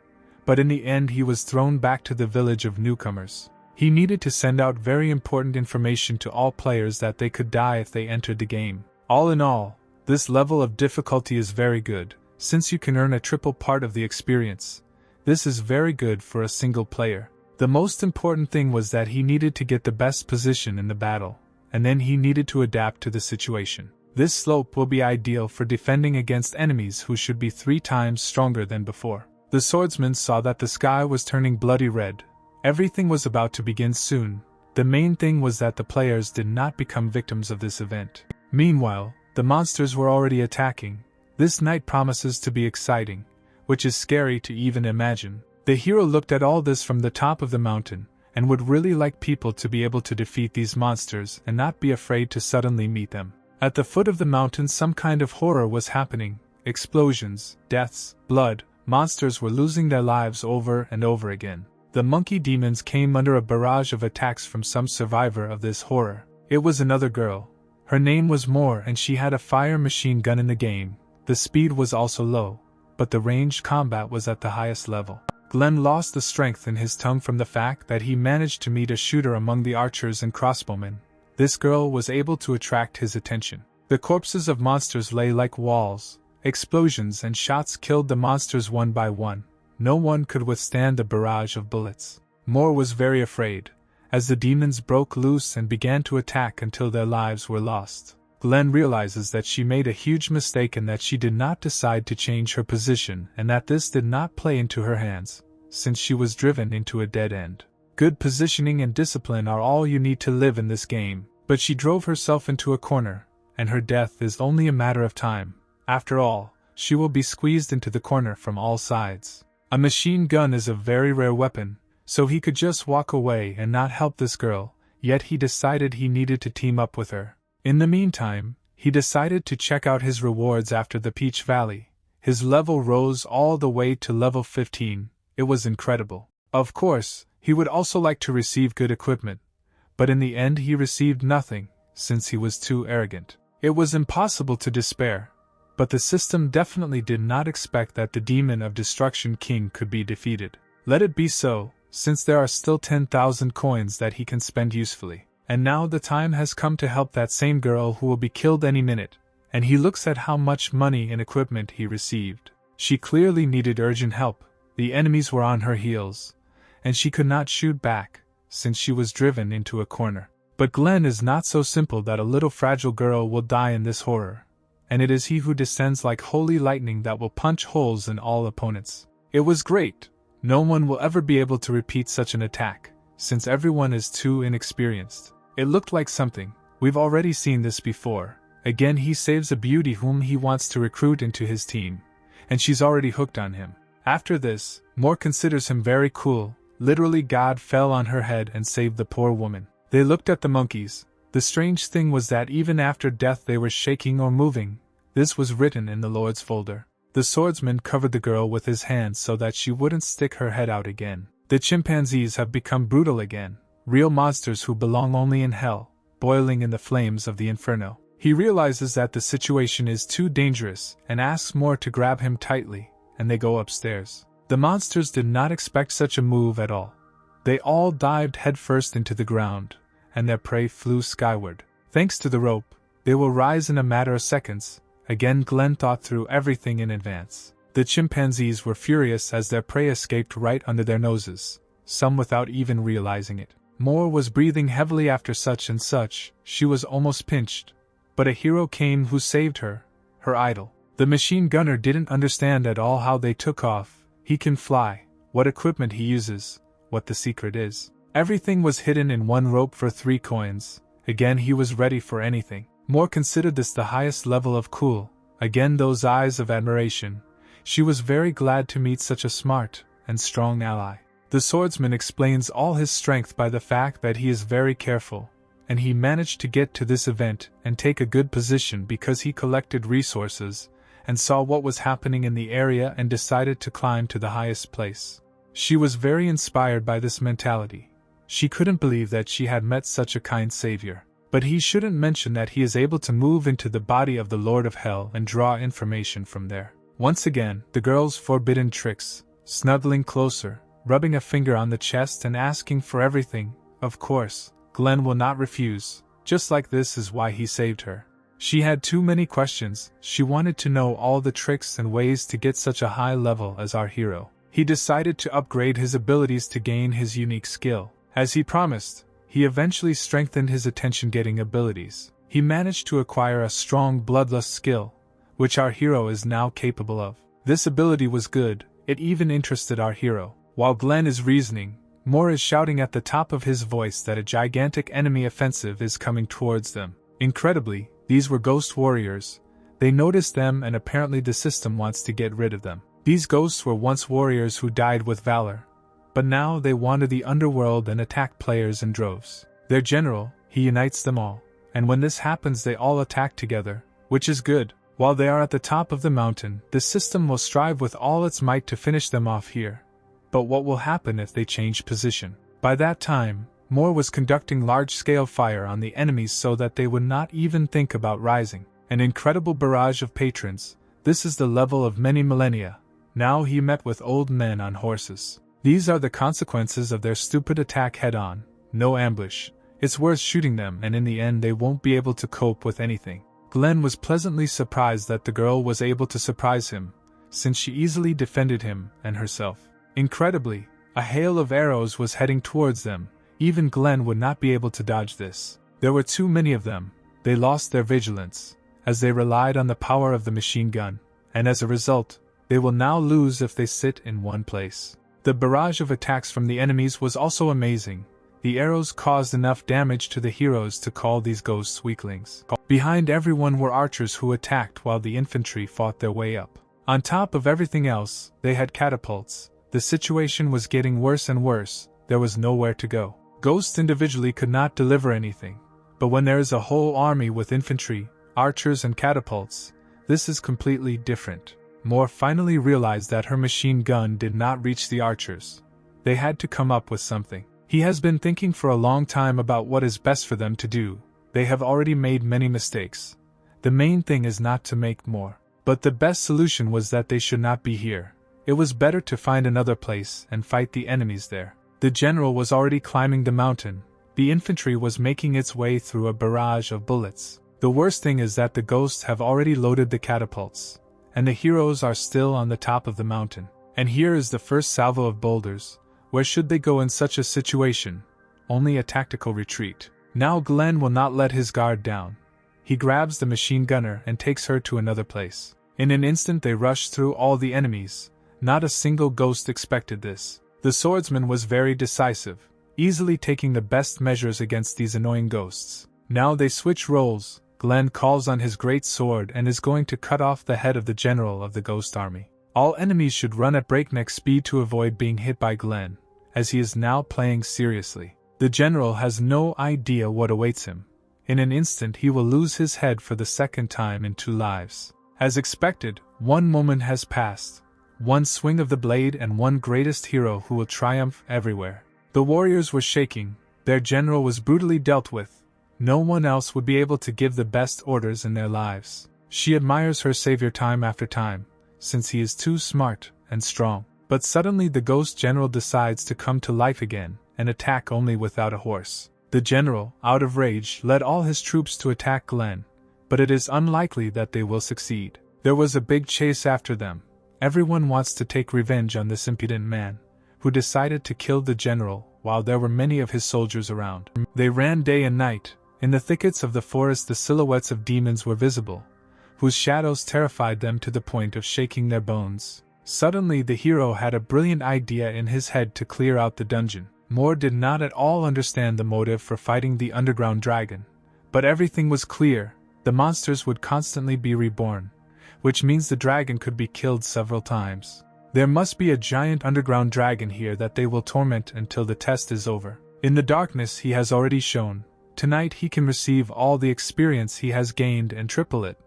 but in the end he was thrown back to the village of newcomers. He needed to send out very important information to all players that they could die if they entered the game. All in all, this level of difficulty is very good, since you can earn a triple part of the experience. This is very good for a single player. The most important thing was that he needed to get the best position in the battle, and then he needed to adapt to the situation. This slope will be ideal for defending against enemies who should be 3 times stronger than before. The swordsman saw that the sky was turning bloody red. Everything was about to begin soon. The main thing was that the players did not become victims of this event. Meanwhile, the monsters were already attacking. This night promises to be exciting, which is scary to even imagine. The hero looked at all this from the top of the mountain, and would really like people to be able to defeat these monsters and not be afraid to suddenly meet them. At the foot of the mountain some kind of horror was happening. Explosions, deaths, blood, monsters were losing their lives over and over again. The monkey demons came under a barrage of attacks from some survivor of this horror. It was another girl. Her name was Moore and she had a fire machine gun in the game. The speed was also low, but the ranged combat was at the highest level. Glenn lost the strength in his tongue from the fact that he managed to meet a shooter among the archers and crossbowmen. This girl was able to attract his attention. The corpses of monsters lay like walls. Explosions and shots killed the monsters one by one. No one could withstand the barrage of bullets. Moore was very afraid, as the demons broke loose and began to attack until their lives were lost. Glenn realizes that she made a huge mistake and that she did not decide to change her position and that this did not play into her hands, since she was driven into a dead end. Good positioning and discipline are all you need to live in this game, but she drove herself into a corner, and her death is only a matter of time. After all, she will be squeezed into the corner from all sides. A machine gun is a very rare weapon, so he could just walk away and not help this girl, yet he decided he needed to team up with her. In the meantime, he decided to check out his rewards after the Peach Valley. His level rose all the way to level 15, it was incredible. Of course, he would also like to receive good equipment, but in the end he received nothing, since he was too arrogant. It was impossible to despair, but the system definitely did not expect that the demon of Destruction King could be defeated. Let it be so, since there are still 10,000 coins that he can spend usefully. And now the time has come to help that same girl who will be killed any minute, and he looks at how much money and equipment he received. She clearly needed urgent help. The enemies were on her heels, and she could not shoot back, since she was driven into a corner. But Glenn is not so simple that a little fragile girl will die in this horror, and it is he who descends like holy lightning that will punch holes in all opponents. It was great. No one will ever be able to repeat such an attack, since everyone is too inexperienced. It looked like something. We've already seen this before. Again he saves a beauty whom he wants to recruit into his team, and she's already hooked on him. After this, Moore considers him very cool. Literally God fell on her head and saved the poor woman. They looked at the monkeys. The strange thing was that even after death they were shaking or moving. This was written in the Lord's folder. The swordsman covered the girl with his hands so that she wouldn't stick her head out again. The chimpanzees have become brutal again. Real monsters who belong only in hell, boiling in the flames of the inferno. He realizes that the situation is too dangerous and asks Moore to grab him tightly, and they go upstairs. The monsters did not expect such a move at all. They all dived headfirst into the ground, and their prey flew skyward. Thanks to the rope, they will rise in a matter of seconds. Again Glenn thought through everything in advance. The chimpanzees were furious as their prey escaped right under their noses, some without even realizing it. Moore was breathing heavily after such and such, she was almost pinched. But a hero came who saved her, her idol. The machine gunner didn't understand at all how they took off. He can fly, what equipment he uses, what the secret is. Everything was hidden in one rope for 3 coins. Again he was ready for anything. Moore considered this the highest level of cool. Again those eyes of admiration. She was very glad to meet such a smart and strong ally. The swordsman explains all his strength by the fact that he is very careful, and he managed to get to this event and take a good position because he collected resources and saw what was happening in the area and decided to climb to the highest place. She was very inspired by this mentality. She couldn't believe that she had met such a kind savior. But he shouldn't mention that he is able to move into the body of the Lord of Hell and draw information from there. Once again, the girl's forbidden tricks, snuggling closer, rubbing a finger on the chest and asking for everything. Of course, Glenn will not refuse. Just like this is why he saved her. She had too many questions. She wanted to know all the tricks and ways to get such a high level as our hero. He decided to upgrade his abilities to gain his unique skill. As he promised, he eventually strengthened his attention-getting abilities. He managed to acquire a strong bloodlust skill, which our hero is now capable of. This ability was good, it even interested our hero. While Glenn is reasoning, Moore is shouting at the top of his voice that a gigantic enemy offensive is coming towards them. Incredibly, these were ghost warriors. They noticed them and apparently the system wants to get rid of them. These ghosts were once warriors who died with valor, but now they wander the underworld and attack players in droves. Their general, he unites them all, and when this happens they all attack together, which is good. While they are at the top of the mountain, the system will strive with all its might to finish them off here. But what will happen if they change position? By that time, Moore was conducting large-scale fire on the enemies so that they would not even think about rising. An incredible barrage of patrons. This is the level of many millennia. Now he met with old men on horses. These are the consequences of their stupid attack head-on. No ambush. It's worth shooting them and in the end they won't be able to cope with anything. Glenn was pleasantly surprised that the girl was able to surprise him, since she easily defended him and herself. Incredibly, a hail of arrows was heading towards them. Even Glenn would not be able to dodge this. There were too many of them. They lost their vigilance, as they relied on the power of the machine gun, and as a result, they will now lose if they sit in one place. The barrage of attacks from the enemies was also amazing. The arrows caused enough damage to the heroes to call these ghosts weaklings. Behind everyone were archers who attacked while the infantry fought their way up. On top of everything else, they had catapults. The situation was getting worse and worse. There was nowhere to go. Ghosts individually could not deliver anything. But when there is a whole army with infantry, archers and catapults, this is completely different. Moore finally realized that her machine gun did not reach the archers. They had to come up with something. He has been thinking for a long time about what is best for them to do. They have already made many mistakes. The main thing is not to make more. But the best solution was that they should not be here. It was better to find another place and fight the enemies there. The general was already climbing the mountain. The infantry was making its way through a barrage of bullets. The worst thing is that the ghosts have already loaded the catapults, and the heroes are still on the top of the mountain. And here is the first salvo of boulders. Where should they go in such a situation? Only a tactical retreat. Now Glenn will not let his guard down. He grabs the machine gunner and takes her to another place. In an instant they rush through all the enemies. Not a single ghost expected this. The swordsman was very decisive, easily taking the best measures against these annoying ghosts. Now they switch roles. Glenn calls on his great sword and is going to cut off the head of the general of the ghost army. All enemies should run at breakneck speed to avoid being hit by Glenn, as he is now playing seriously. The general has no idea what awaits him. In an instant he will lose his head for the second time in 2 lives. As expected, one moment has passed. One swing of the blade and one greatest hero who will triumph everywhere. The warriors were shaking. Their general was brutally dealt with. No one else would be able to give the best orders in their lives. She admires her savior time after time, since he is too smart and strong. But suddenly the ghost general decides to come to life again, and attack only without a horse. The general, out of rage, led all his troops to attack Glenn, but it is unlikely that they will succeed. There was a big chase after them. Everyone wants to take revenge on this impudent man, who decided to kill the general while there were many of his soldiers around. They ran day and night. In the thickets of the forest the silhouettes of demons were visible, whose shadows terrified them to the point of shaking their bones. Suddenly the hero had a brilliant idea in his head to clear out the dungeon. Moore did not at all understand the motive for fighting the underground dragon, but everything was clear. The monsters would constantly be reborn, which means the dragon could be killed several times. There must be a giant underground dragon here that they will torment until the test is over. In the darkness he has already shown. Tonight he can receive all the experience he has gained and triple it,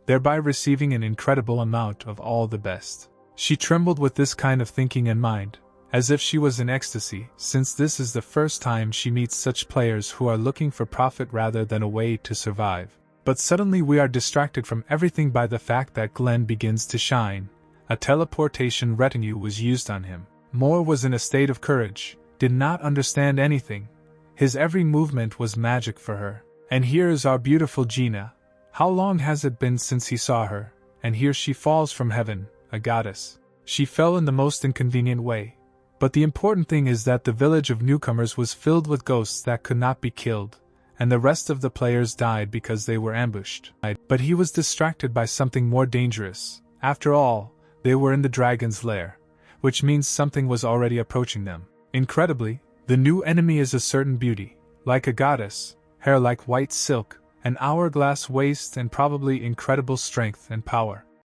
thereby receiving an incredible amount of all the best. She trembled with this kind of thinking in mind. as if she was in ecstasy, since this is the first time she meets such players who are looking for profit rather than a way to survive. But suddenly we are distracted from everything by the fact that Glenn begins to shine. A teleportation retinue was used on him. Moore was in a state of courage, did not understand anything. His every movement was magic for her. And here is our beautiful Gina. How long has it been since he saw her? And here she falls from heaven, a goddess. She fell in the most inconvenient way. But the important thing is that the village of newcomers was filled with ghosts that could not be killed, and the rest of the players died because they were ambushed. But he was distracted by something more dangerous. After all, they were in the dragon's lair, which means something was already approaching them. Incredibly, the new enemy is a certain beauty, like a goddess, hair like white silk, an hourglass waist, and probably incredible strength and power.